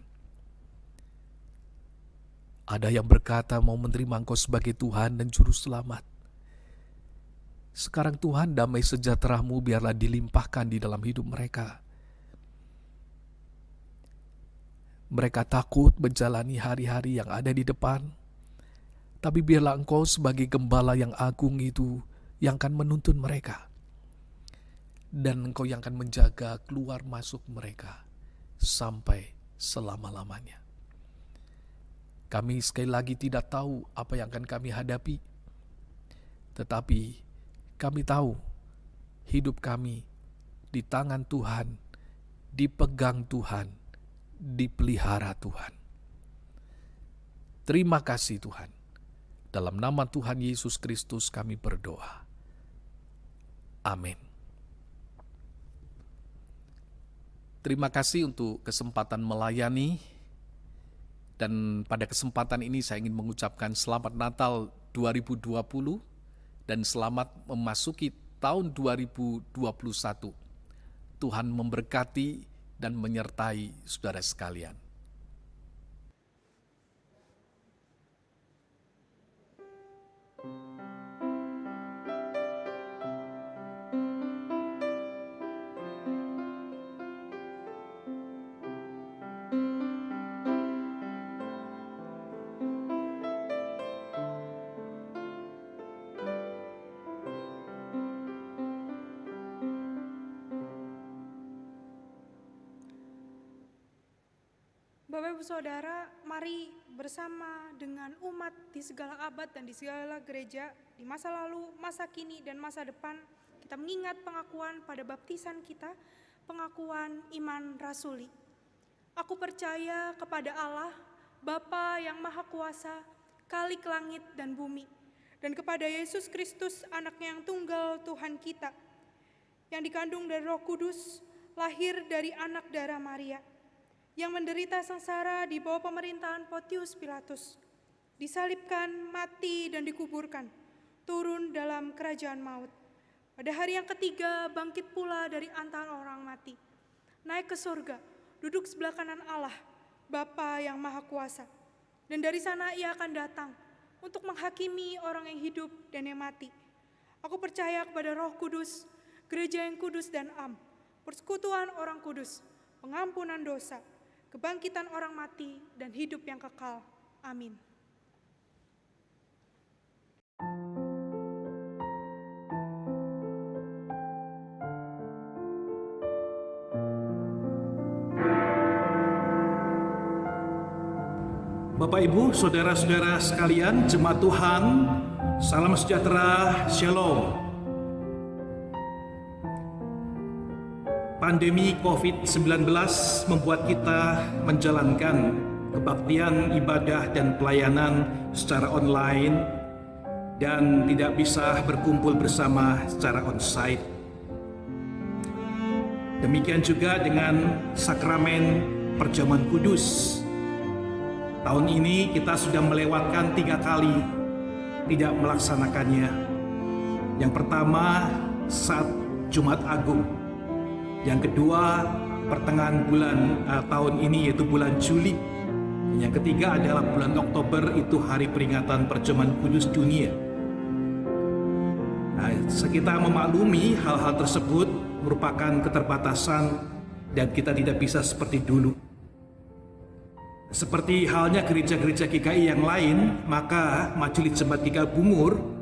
Ada yang berkata mau menerima Engkau sebagai Tuhan dan Juru Selamat. Sekarang Tuhan, damai sejahtera-Mu biarlah dilimpahkan di dalam hidup mereka. Mereka takut menjalani hari-hari yang ada di depan. Tapi biarlah Engkau sebagai Gembala yang agung itu yang akan menuntun mereka. Dan Engkau yang akan menjaga keluar masuk mereka sampai selama-lamanya. Kami sekali lagi tidak tahu apa yang akan kami hadapi. Tetapi kami tahu hidup kami di tangan Tuhan, dipegang Tuhan, dipelihara Tuhan. Terima kasih Tuhan. Dalam nama Tuhan Yesus Kristus kami berdoa. Amin. Terima kasih untuk kesempatan melayani. Dan pada kesempatan ini saya ingin mengucapkan selamat Natal 2020 dan selamat memasuki tahun 2021. Tuhan memberkati dan menyertai saudara sekalian. Bapak Ibu Saudara, mari bersama dengan umat di segala abad dan di segala gereja, di masa lalu, masa kini, dan masa depan, kita mengingat pengakuan pada baptisan kita, pengakuan iman rasuli. Aku percaya kepada Allah, Bapa yang Maha Kuasa, Khalik langit dan bumi, dan kepada Yesus Kristus, anaknya yang tunggal Tuhan kita, yang dikandung dari Roh Kudus, lahir dari anak darah Maria, yang menderita sengsara di bawah pemerintahan Pontius Pilatus, disalibkan, mati, dan dikuburkan, turun dalam kerajaan maut. Pada hari yang ketiga, bangkit pula dari antara orang mati, naik ke surga, duduk sebelah kanan Allah, Bapa yang Maha Kuasa. Dan dari sana ia akan datang untuk menghakimi orang yang hidup dan yang mati. Aku percaya kepada Roh Kudus, gereja yang kudus dan am, persekutuan orang kudus, pengampunan dosa, kebangkitan orang mati, dan hidup yang kekal. Amin. Bapak Ibu, saudara-saudara sekalian, jemaat Tuhan, salam sejahtera, shalom. Pandemi COVID-19 membuat kita menjalankan kebaktian, ibadah, dan pelayanan secara online dan tidak bisa berkumpul bersama secara onsite. Demikian juga dengan sakramen perjamuan kudus. Tahun ini kita sudah melewatkan 3 kali tidak melaksanakannya. Yang pertama saat Jumat Agung. Yang kedua, pertengahan bulan tahun ini yaitu bulan Juli. Yang ketiga adalah bulan Oktober, itu hari peringatan perjamuan kudus dunia. Nah, kita memaklumi hal-hal tersebut merupakan keterbatasan dan kita tidak bisa seperti dulu. Seperti halnya gereja-gereja GKI yang lain, maka Majelis Jemaat GKI Bungur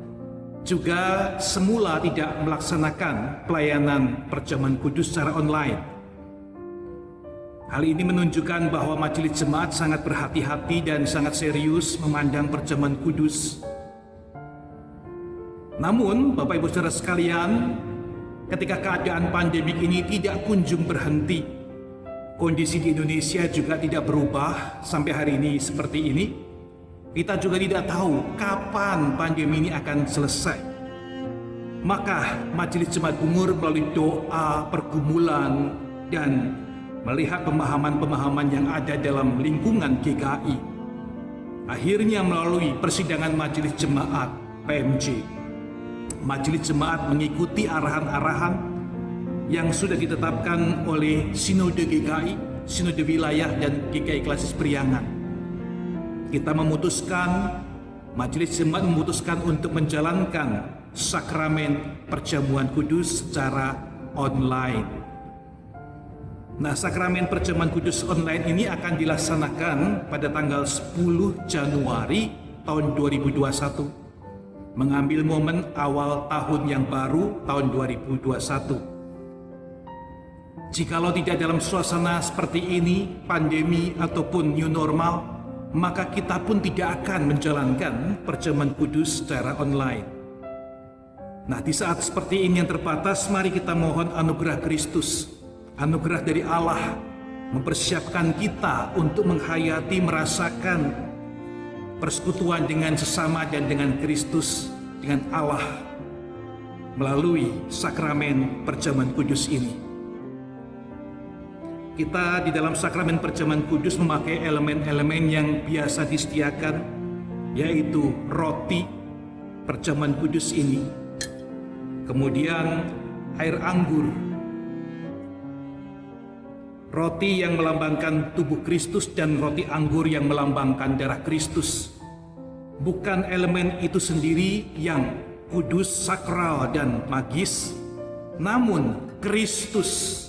juga semula tidak melaksanakan pelayanan perjamuan kudus secara online. Hal ini menunjukkan bahwa Majelis Jemaat sangat berhati-hati dan sangat serius memandang perjamuan kudus. Namun, Bapak Ibu Saudara sekalian, ketika keadaan pandemik ini tidak kunjung berhenti, kondisi di Indonesia juga tidak berubah sampai hari ini seperti ini. Kita juga tidak tahu kapan pandemi ini akan selesai. Maka Majelis Jemaat Bungur melalui doa, pergumulan, dan melihat pemahaman-pemahaman yang ada dalam lingkungan GKI, akhirnya melalui persidangan Majelis Jemaat PMJ, Majelis Jemaat mengikuti arahan-arahan yang sudah ditetapkan oleh Sinode GKI, Sinode Wilayah, dan GKI Klasis Priangan. Kita memutuskan, Majelis Jemaat memutuskan untuk menjalankan sakramen perjamuan kudus secara online. Nah, sakramen perjamuan kudus online ini akan dilaksanakan pada tanggal 10 Januari tahun 2021, mengambil momen awal tahun yang baru tahun 2021. Jikalau tidak dalam suasana seperti ini, pandemi ataupun new normal, maka kita pun tidak akan menjalankan perjamuan kudus secara online. Nah, di saat seperti ini yang terbatas, mari kita mohon anugerah Kristus, anugerah dari Allah, mempersiapkan kita untuk menghayati, merasakan persekutuan dengan sesama dan dengan Kristus, dengan Allah, melalui sakramen perjamuan kudus ini. Kita di dalam sakramen perjamuan kudus memakai elemen-elemen yang biasa disediakan, yaitu roti perjamuan kudus ini, kemudian air anggur, roti yang melambangkan tubuh Kristus dan roti anggur yang melambangkan darah Kristus. Bukan elemen itu sendiri yang kudus, sakral, dan magis, namun Kristus,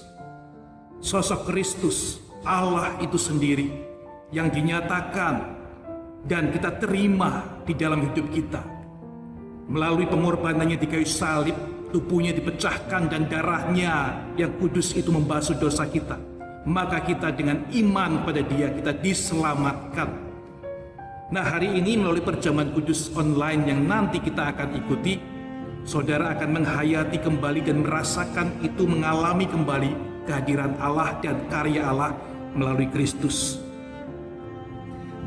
sosok Kristus, Allah itu sendiri yang dinyatakan dan kita terima di dalam hidup kita. Melalui pengorbanannya di kayu salib, tubuhnya dipecahkan dan darahnya yang kudus itu membasuh dosa kita. maka kita dengan iman pada Dia kita diselamatkan. Nah, hari ini melalui perjamuan kudus online yang nanti kita akan ikuti, saudara akan menghayati kembali dan merasakan itu, mengalami kembali kehadiran Allah dan karya Allah melalui Kristus.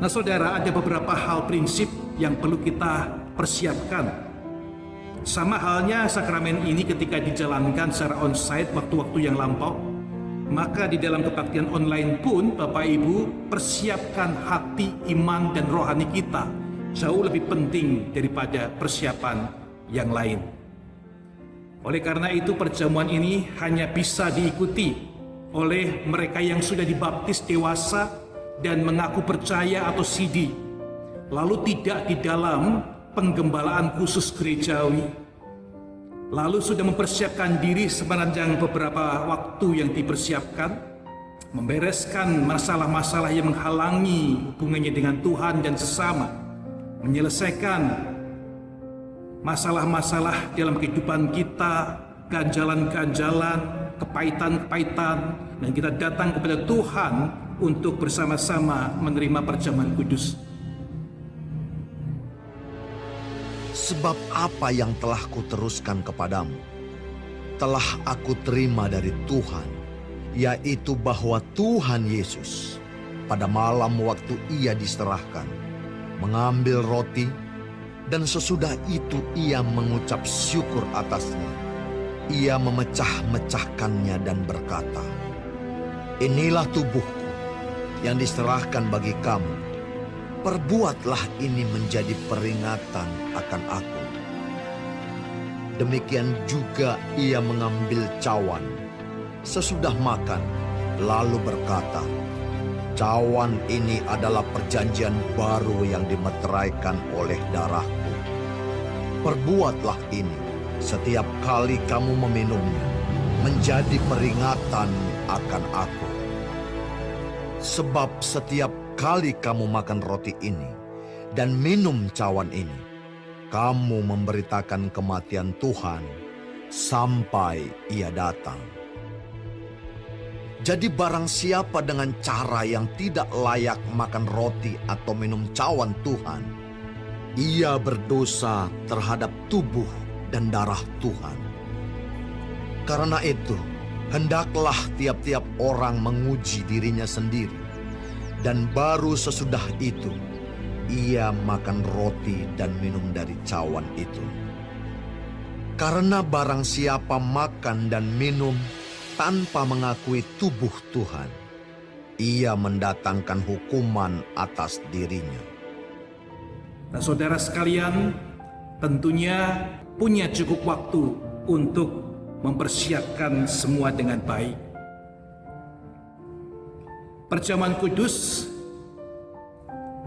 Nah, saudara, ada beberapa hal prinsip yang perlu kita persiapkan. Sama halnya sakramen ini ketika dijalankan secara onsite waktu-waktu yang lampau, maka di dalam kebaktian online pun Bapak Ibu persiapkan hati, iman, dan rohani kita jauh lebih penting daripada persiapan yang lain. Oleh karena itu perjamuan ini hanya bisa diikuti oleh mereka yang sudah dibaptis dewasa dan mengaku percaya atau sidi, lalu tidak di dalam penggembalaan khusus gerejawi, lalu sudah mempersiapkan diri sepanjang beberapa waktu yang dipersiapkan, membereskan masalah-masalah yang menghalangi hubungannya dengan Tuhan dan sesama, menyelesaikan masalah-masalah dalam kehidupan kita, ganjalan-ganjalan, kepahitan-kepahitan, dan kita datang kepada Tuhan untuk bersama-sama menerima perjamuan kudus. Sebab apa yang telah kuteruskan kepadamu, telah aku terima dari Tuhan, yaitu bahwa Tuhan Yesus pada malam waktu Ia diserahkan, mengambil roti, dan sesudah itu Ia mengucap syukur atasnya. Ia memecah-mecahkannya dan berkata, "Inilah tubuhku yang diserahkan bagi kamu. Perbuatlah ini menjadi peringatan akan aku." Demikian juga Ia mengambil cawan sesudah makan, lalu berkata, "Cawan ini adalah perjanjian baru yang dimeteraikan oleh darahku. Perbuatlah ini setiap kali kamu meminumnya, menjadi peringatan akan aku. Sebab setiap kali kamu makan roti ini dan minum cawan ini, kamu memberitakan kematian Tuhan sampai Ia datang. Jadi barang siapa dengan cara yang tidak layak makan roti atau minum cawan Tuhan, ia berdosa terhadap tubuh dan darah Tuhan. Karena itu, hendaklah tiap-tiap orang menguji dirinya sendiri, dan baru sesudah itu, ia makan roti dan minum dari cawan itu. Karena barang siapa makan dan minum tanpa mengakui tubuh Tuhan, ia mendatangkan hukuman atas dirinya." Nah, saudara sekalian, tentunya punya cukup waktu untuk mempersiapkan semua dengan baik. Perjamuan kudus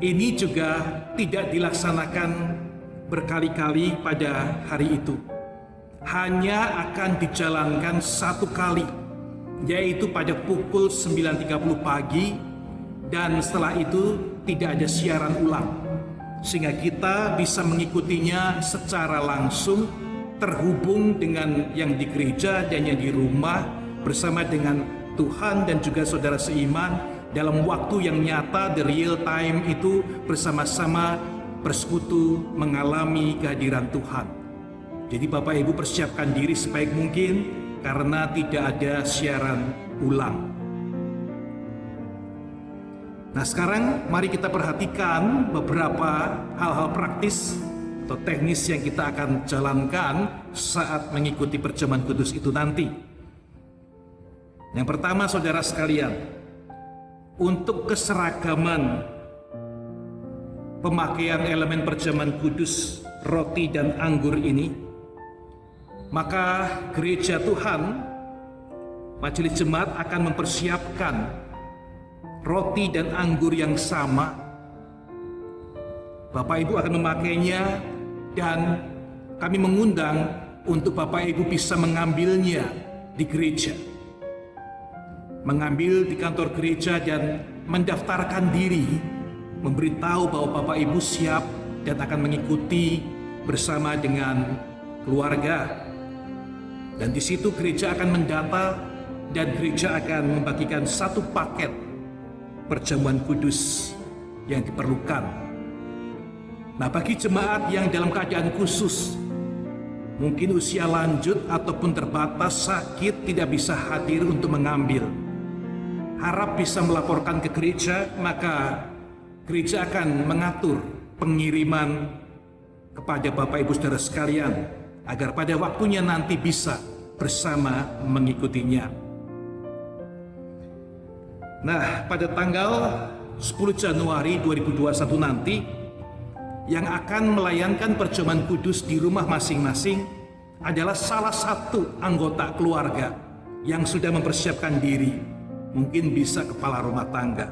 ini juga tidak dilaksanakan berkali-kali pada hari itu. Hanya akan dijalankan satu kali, yaitu pada pukul 9.30 pagi, dan setelah itu tidak ada siaran ulang. Sehingga kita bisa mengikutinya secara langsung, terhubung dengan yang di gereja dan yang di rumah, bersama dengan Tuhan dan juga saudara seiman, dalam waktu yang nyata, the real time itu bersama-sama bersekutu mengalami kehadiran Tuhan. Jadi Bapak Ibu persiapkan diri sebaik mungkin karena tidak ada siaran ulang. Nah, sekarang mari kita perhatikan beberapa hal-hal praktis atau teknis yang kita akan jalankan saat mengikuti perjamuan kudus itu nanti. Yang pertama, saudara sekalian, untuk keseragaman pemakaian elemen perjamuan kudus roti dan anggur ini, maka gereja Tuhan, majelis jemaat akan mempersiapkan roti dan anggur yang sama. Bapak Ibu akan memakainya dan kami mengundang untuk Bapak Ibu bisa mengambilnya di gereja. Mengambil di kantor gereja dan mendaftarkan diri, memberitahu bahwa Bapak Ibu siap dan akan mengikuti bersama dengan keluarga. Dan di situ gereja akan mendata dan gereja akan membagikan satu paket perjamuan kudus yang diperlukan. Nah, bagi jemaat yang dalam keadaan khusus, mungkin usia lanjut ataupun terbatas sakit tidak bisa hadir untuk mengambil, harap bisa melaporkan ke gereja, maka gereja akan mengatur pengiriman kepada Bapak Ibu Saudara sekalian agar pada waktunya nanti bisa bersama mengikutinya. Nah, pada tanggal 10 Januari 2021 nanti, yang akan melayankan perjamuan kudus di rumah masing-masing adalah salah satu anggota keluarga yang sudah mempersiapkan diri, mungkin bisa kepala rumah tangga.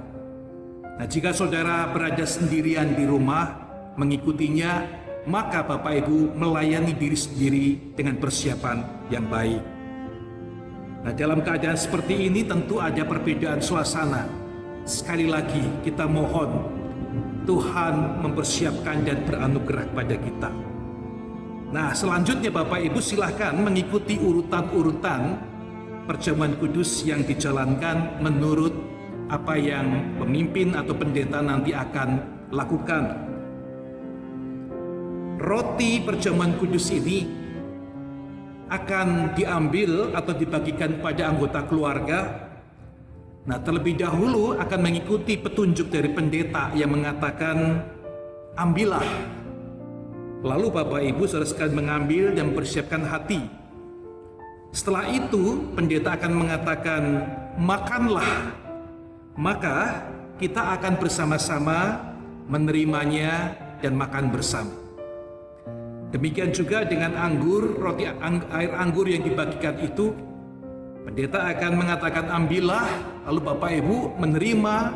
Nah, jika saudara berada sendirian di rumah mengikutinya, maka Bapak Ibu melayani diri sendiri dengan persiapan yang baik. Nah, dalam keadaan seperti ini tentu ada perbedaan suasana. Sekali lagi kita mohon Tuhan mempersiapkan dan beranugerah pada kita. Nah, selanjutnya Bapak Ibu silahkan mengikuti urutan-urutan perjamuan kudus yang dijalankan menurut apa yang pemimpin atau pendeta nanti akan lakukan. Roti perjamuan kudus ini akan diambil atau dibagikan pada anggota keluarga. Nah, terlebih dahulu akan mengikuti petunjuk dari pendeta yang mengatakan, ambillah. Lalu Bapak Ibu saudara sekalian mengambil dan mempersiapkan hati. Setelah itu pendeta akan mengatakan, makanlah. Maka kita akan bersama-sama menerimanya dan makan bersama. Demikian juga dengan anggur, roti air anggur yang dibagikan itu, pendeta akan mengatakan ambillah, lalu Bapak Ibu menerima,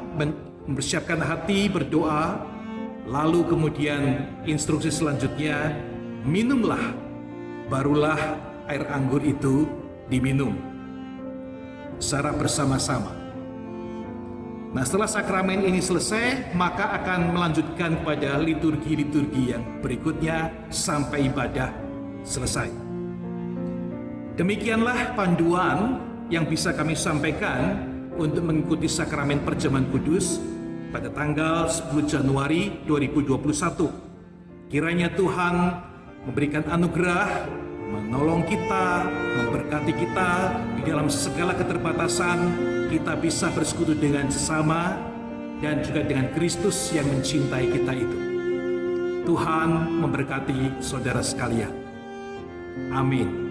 mempersiapkan hati, berdoa, lalu kemudian instruksi selanjutnya, minumlah, barulah air anggur itu diminum secara bersama-sama. Nah, setelah sakramen ini selesai, maka akan melanjutkan pada liturgi-liturgi yang berikutnya sampai ibadah selesai. Demikianlah panduan yang bisa kami sampaikan untuk mengikuti sakramen perjamuan kudus pada tanggal 10 Januari 2021. Kiranya Tuhan memberikan anugerah, menolong kita, memberkati kita di dalam segala keterbatasan, kita bisa bersekutu dengan sesama dan juga dengan Kristus yang mencintai kita itu. Tuhan memberkati saudara sekalian. Amin.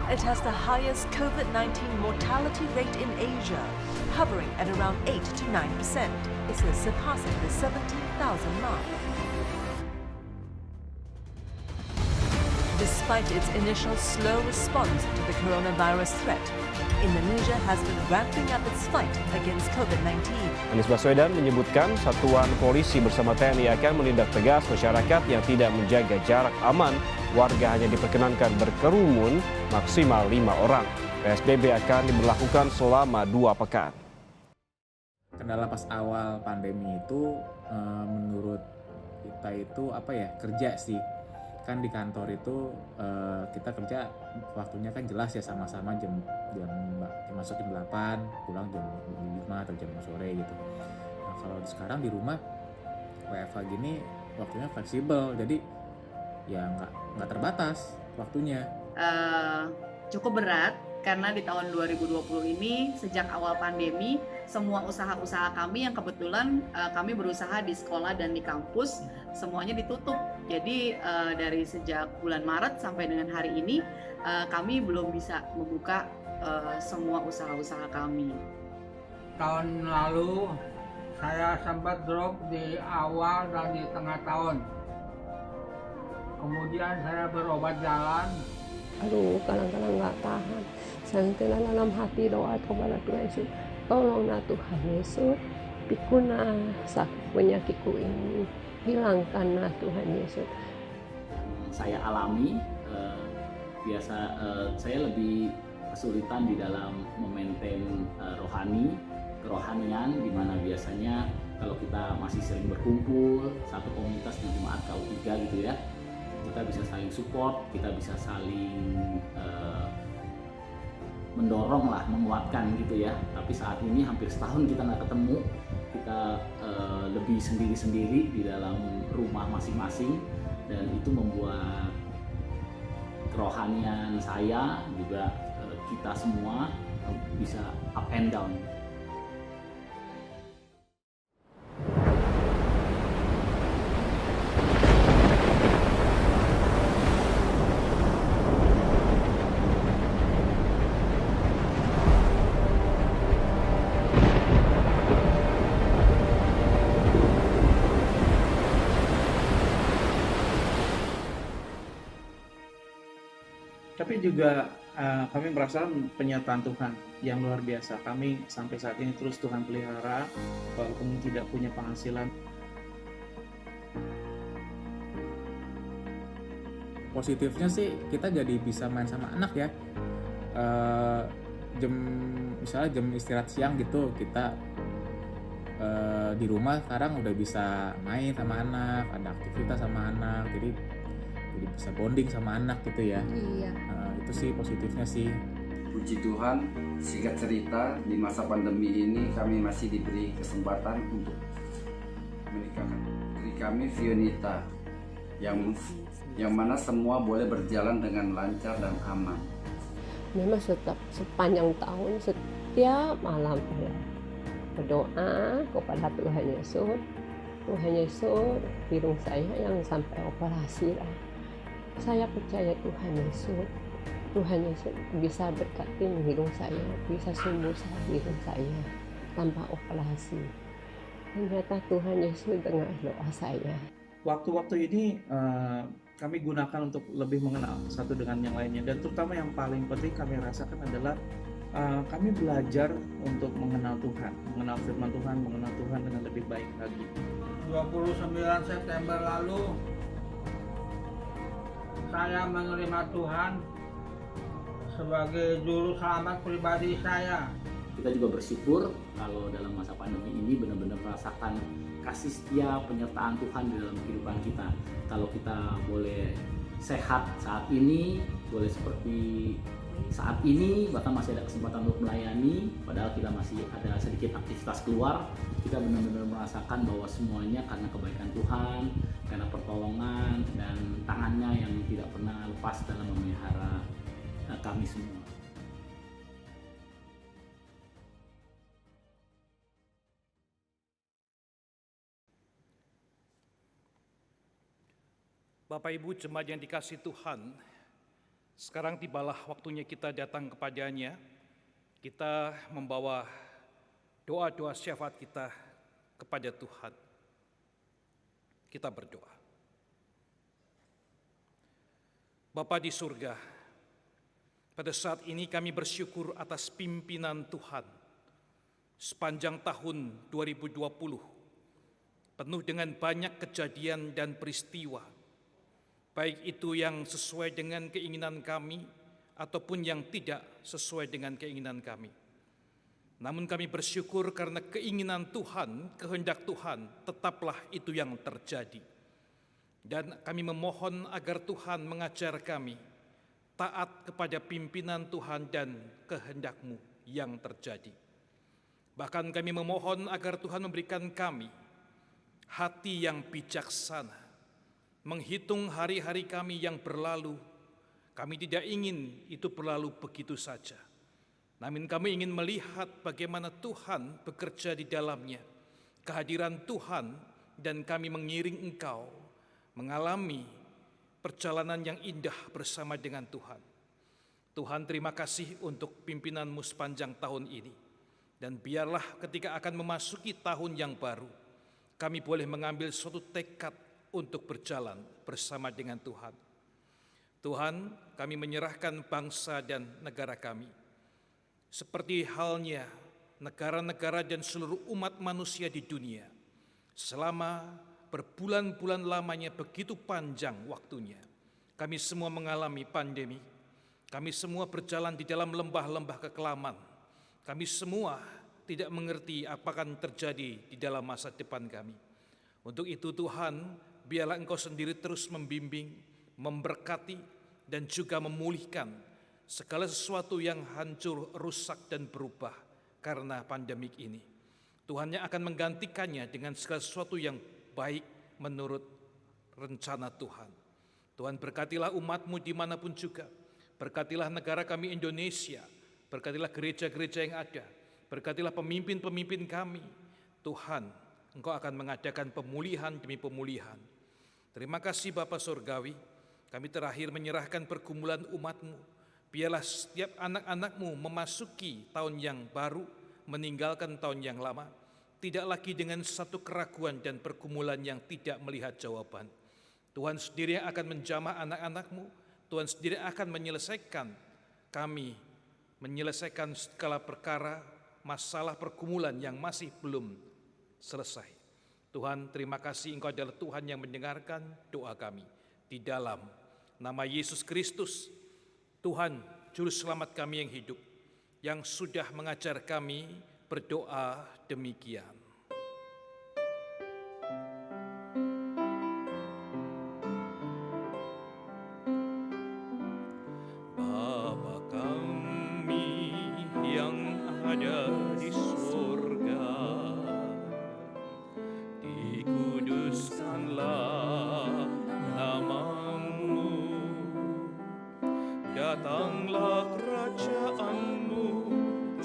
It has the highest COVID-19 mortality rate in Asia, hovering at around 8 to 9%. This is surpassing the 70,000 mark. Despite its initial slow response to the coronavirus threat, Indonesia has been ramping up its fight against COVID-19. Anies Baswedan menyebutkan satuan polisi bersama TNI akan menindak tegas masyarakat yang tidak menjaga jarak aman. Warga hanya diperkenankan berkerumun maksimal 5 orang. PSBB akan diberlakukan selama 2 pekan. Kendala pas awal pandemi itu menurut kita itu kerja sih. Kan di kantor itu kita kerja waktunya kan jelas ya, sama-sama jam masuk jam 8, pulang jam 5 atau jam sore gitu. Nah, kalau sekarang di rumah WFH gini waktunya fleksibel, jadi ya nggak terbatas waktunya. Cukup berat karena di tahun 2020 ini sejak awal pandemi semua usaha-usaha kami yang kebetulan kami berusaha di sekolah dan di kampus semuanya ditutup. Jadi dari sejak bulan Maret sampai dengan hari ini kami belum bisa membuka semua usaha-usaha kami. Tahun lalu saya sempat drop di awal dan di tengah tahun. Kemudian saya berobat jalan. Aduh, kadang-kadang nggak tahan. Saya dalam hati doa kepada Tuhan Yesus, tolonglah Tuhan Yesus, pikuna sakit penyakitku ini, hilangkanlah Tuhan Yesus. Saya alami, saya lebih kesulitan di dalam memaintain kerohanian, di mana biasanya kalau kita masih sering berkumpul satu komunitas di Jemaat KU3 gitu ya, kita bisa saling support, kita bisa saling mendorong lah, menguatkan gitu ya. Tapi saat ini hampir setahun kita nggak ketemu, kita lebih sendiri-sendiri di dalam rumah masing-masing, dan itu membuat kerohanian saya juga kita semua bisa up and down. Tapi juga kami merasakan penyertaan Tuhan yang luar biasa. Kami sampai saat ini terus Tuhan pelihara, walaupun tidak punya penghasilan. Positifnya sih kita jadi bisa main sama anak ya. Misalnya jam istirahat siang gitu, kita di rumah sekarang udah bisa main sama anak, ada aktivitas sama anak, jadi bisa bonding sama anak gitu ya. Iya. Itu sih positifnya sih. Puji Tuhan, singkat cerita, di masa pandemi ini kami masih diberi kesempatan untuk menikahkan putri kami, Fionita, yang mana semua boleh berjalan dengan lancar dan aman. Memang sepanjang tahun, setiap malam berdoa kepada Tuhan Yesus. Tuhan Yesus, hidung saya yang sampai operasi lah. Saya percaya Tuhan Yesus bisa berkati hidung saya, bisa sembuh hidung saya tanpa operasi. Ternyata Tuhan Yesus dengar doa saya. Waktu-waktu ini kami gunakan untuk lebih mengenal satu dengan yang lainnya, dan terutama yang paling penting kami rasakan adalah kami belajar untuk mengenal Tuhan, mengenal firman Tuhan, mengenal Tuhan dengan lebih baik lagi. 29 September lalu saya menerima Tuhan sebagai juru selamat pribadi saya. Kita juga bersyukur kalau dalam masa pandemi ini benar-benar merasakan kasih setia penyertaan Tuhan di dalam kehidupan kita. Kalau kita boleh sehat saat ini, boleh seperti saat ini, bahkan masih ada kesempatan untuk melayani, padahal kita masih ada sedikit aktivitas keluar, kita benar-benar merasakan bahwa semuanya karena kebaikan Tuhan, karena pertolongan dan tangannya yang tidak pernah lepas dalam memelihara kami semua. Bapak Ibu jemaat yang dikasihi Tuhan, Sekarang tibalah waktunya kita datang kepadanya. Kita membawa doa-doa syafaat kita kepada Tuhan. Kita berdoa. Bapa di surga, pada saat ini kami bersyukur atas pimpinan Tuhan sepanjang tahun 2020, penuh dengan banyak kejadian dan peristiwa, baik itu yang sesuai dengan keinginan kami ataupun yang tidak sesuai dengan keinginan kami. Namun kami bersyukur karena keinginan Tuhan, kehendak Tuhan, tetaplah itu yang terjadi. Dan kami memohon agar Tuhan mengajar kami taat kepada pimpinan Tuhan dan kehendak-Mu yang terjadi. Bahkan kami memohon agar Tuhan memberikan kami hati yang bijaksana, menghitung hari-hari kami yang berlalu. Kami tidak ingin itu berlalu begitu saja. Namun kami ingin melihat bagaimana Tuhan bekerja di dalamnya, kehadiran Tuhan, dan kami mengiring Engkau mengalami perjalanan yang indah bersama dengan Tuhan. Tuhan, terima kasih untuk pimpinan-Mu sepanjang tahun ini. Dan biarlah ketika akan memasuki tahun yang baru, kami boleh mengambil suatu tekad untuk berjalan bersama dengan Tuhan. Tuhan, kami menyerahkan bangsa dan negara kami. Seperti halnya negara-negara dan seluruh umat manusia di dunia, selama berbulan-bulan lamanya begitu panjang waktunya, kami semua mengalami pandemi. Kami semua berjalan di dalam lembah-lembah kekelaman. Kami semua tidak mengerti apa akan terjadi di dalam masa depan kami. Untuk itu Tuhan, biarlah Engkau sendiri terus membimbing, memberkati, dan juga memulihkan segala sesuatu yang hancur, rusak, dan berubah karena pandemik ini. Tuhan yang akan menggantikannya dengan segala sesuatu yang baik menurut rencana Tuhan. Tuhan, berkatilah umat-Mu dimanapun juga. Berkatilah negara kami Indonesia. Berkatilah gereja-gereja yang ada. Berkatilah pemimpin-pemimpin kami. Tuhan, Engkau akan mengadakan pemulihan demi pemulihan. Terima kasih Bapa Surgawi. Kami terakhir menyerahkan pergumulan umat-Mu. Biarlah setiap anak-anak-Mu memasuki tahun yang baru, meninggalkan tahun yang lama, tidak lagi dengan satu keraguan dan pergumulan yang tidak melihat jawaban. Tuhan sendiri yang akan menjamah anak-anak-Mu. Tuhan sendiri akan menyelesaikan kami, menyelesaikan segala perkara, masalah pergumulan yang masih belum selesai. Tuhan, terima kasih Engkau adalah Tuhan yang mendengarkan doa kami. Di dalam nama Yesus Kristus, Tuhan, Juru Selamat kami yang hidup, yang sudah mengajar kami berdoa demikian. Bapa kami yang ada di surga, dikuduskanlah nama-Mu, datanglah kerajaan-Mu,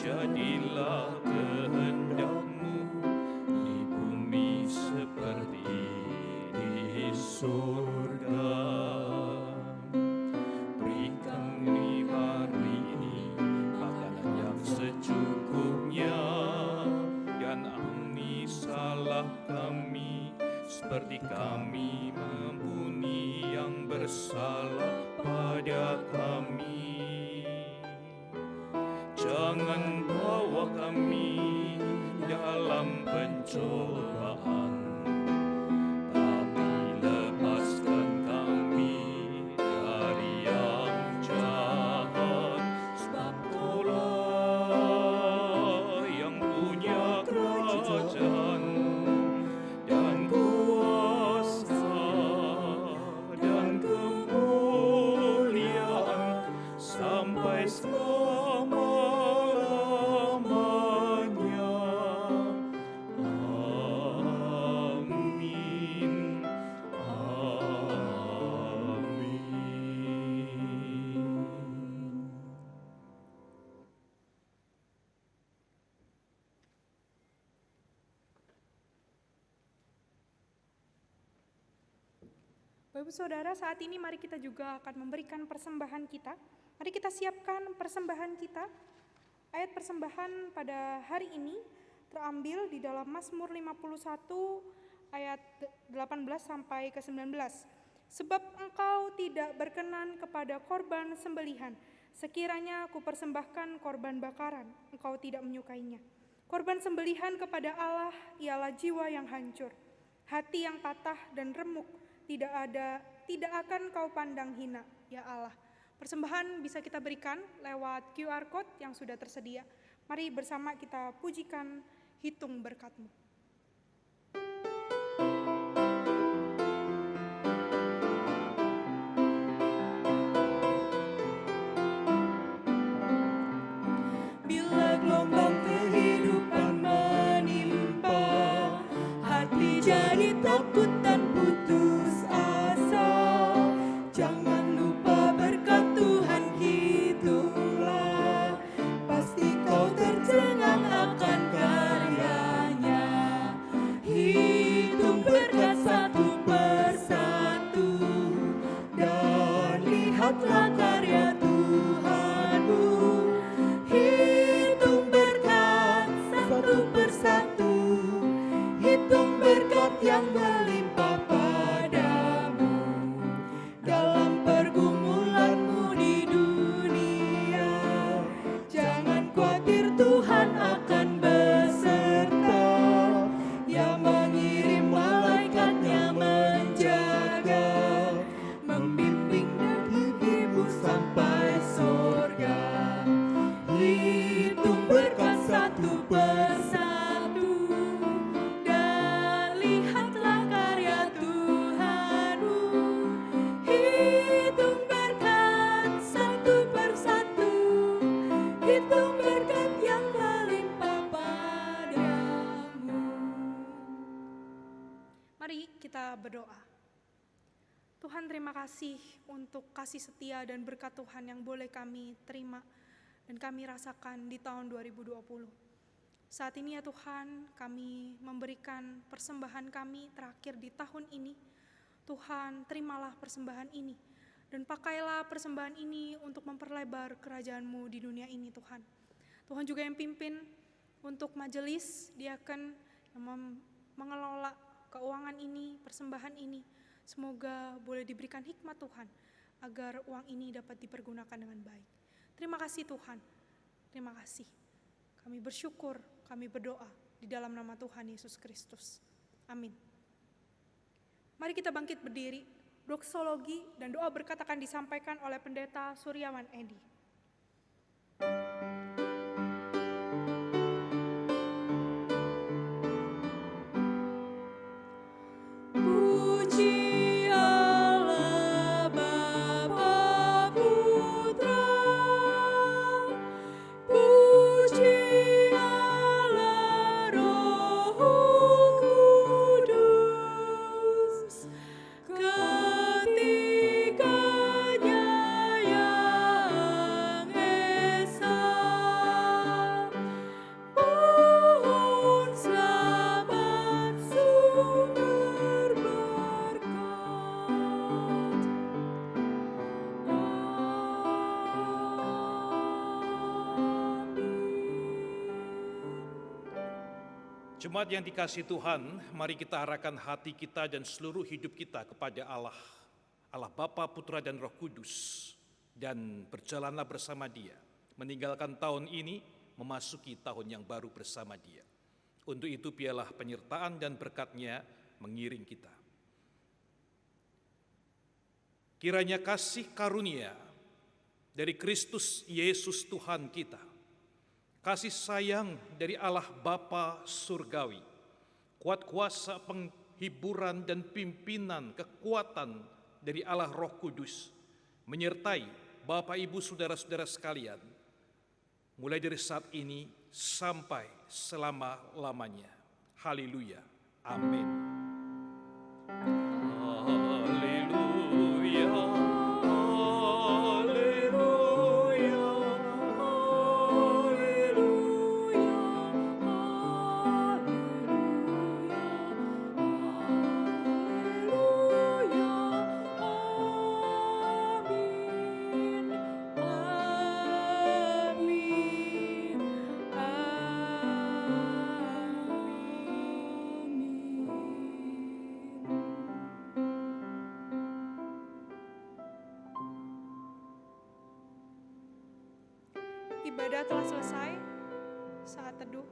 jadilah kehendak-Mu di bumi seperti di surga. Berikan kami hari ini makanan yang secukupnya, dan ampuni salah kami seperti kami mengampuni yang bersalah pada kami. Jangan bawa kami dalam pencobaan, tapi lepaskan kami dari yang jahat. Sebab Kaulah yang punya kerajaan dan kuasa dan kemuliaan sampai selama-lamanya. Amin. Bapak Ibu Saudara, saat ini mari kita juga akan memberikan persembahan kita. Mari kita siapkan persembahan kita. Ayat persembahan pada hari ini terambil di dalam Mazmur 51 ayat 18 sampai ke 19. Sebab engkau tidak berkenan kepada korban sembelihan, sekiranya aku persembahkan korban bakaran, engkau tidak menyukainya. Korban sembelihan kepada Allah ialah jiwa yang hancur, hati yang patah dan remuk, tidak akan kau pandang hina, ya Allah. Persembahan bisa kita berikan lewat QR Code yang sudah tersedia. Mari bersama kita pujikan Hitung Berkat-Mu. Bila gelombang kehidupan menimpa, hati jadi takut dan putus asa. Jangan lupa berkat Tuhan hitunglah, pasti kau tercengang akan karyanya. Hitung berkat satu persatu, dan lihatlah karya Tuhanmu. Hitung berkat satu persatu, hitung berkat yang melimpah padamu. Dalam pergumulanmu di dunia, jangan khawatir, Tuhan akan beserta. Ia mengirim malaikatnya menjaga, membimbing dirimu sampai sorga. Hitung berkat satu persatu, dan lihatlah karya Tuhanmu. Hitung berkat satu persatu, hitung berkat yang melimpah padamu. Mari kita berdoa. Tuhan, terima kasih untuk kasih setia dan berkat Tuhan yang boleh kami terima dan kami rasakan di tahun 2020. Saat ini ya Tuhan, kami memberikan persembahan kami terakhir di tahun ini. Tuhan, terimalah persembahan ini dan pakailah persembahan ini untuk memperlebar kerajaan-Mu di dunia ini Tuhan. Tuhan juga yang pimpin untuk majelis diaken yang mengelola keuangan ini, persembahan ini. Semoga boleh diberikan hikmat Tuhan agar uang ini dapat dipergunakan dengan baik. Terima kasih Tuhan, terima kasih. Kami bersyukur, kami berdoa di dalam nama Tuhan Yesus Kristus. Amin. Mari kita bangkit berdiri, doksologi dan doa berkat akan disampaikan oleh Pendeta Suryawan Edi. Puji Allah Bapa Putra, puji Allah Roh Kudus, ketiganya yang esa. Pohon selamat sumber berkat. Jemaat yang dikasihi Tuhan, mari kita arahkan hati kita dan seluruh hidup kita kepada Allah, Allah Bapa, Putra dan Roh Kudus, dan berjalanlah bersama Dia, meninggalkan tahun ini, memasuki tahun yang baru bersama Dia. Untuk itu biarlah penyertaan dan berkat-Nya mengiring kita. Kiranya kasih karunia dari Kristus Yesus Tuhan kita, kasih sayang dari Allah Bapa Surgawi, kuat kuasa penghiburan dan pimpinan kekuatan dari Allah Roh Kudus, menyertai Bapak Ibu Saudara-saudara sekalian, mulai dari saat ini sampai selama-lamanya. Haleluya. Amin. Haleluya. Ibadah telah selesai, saat teduh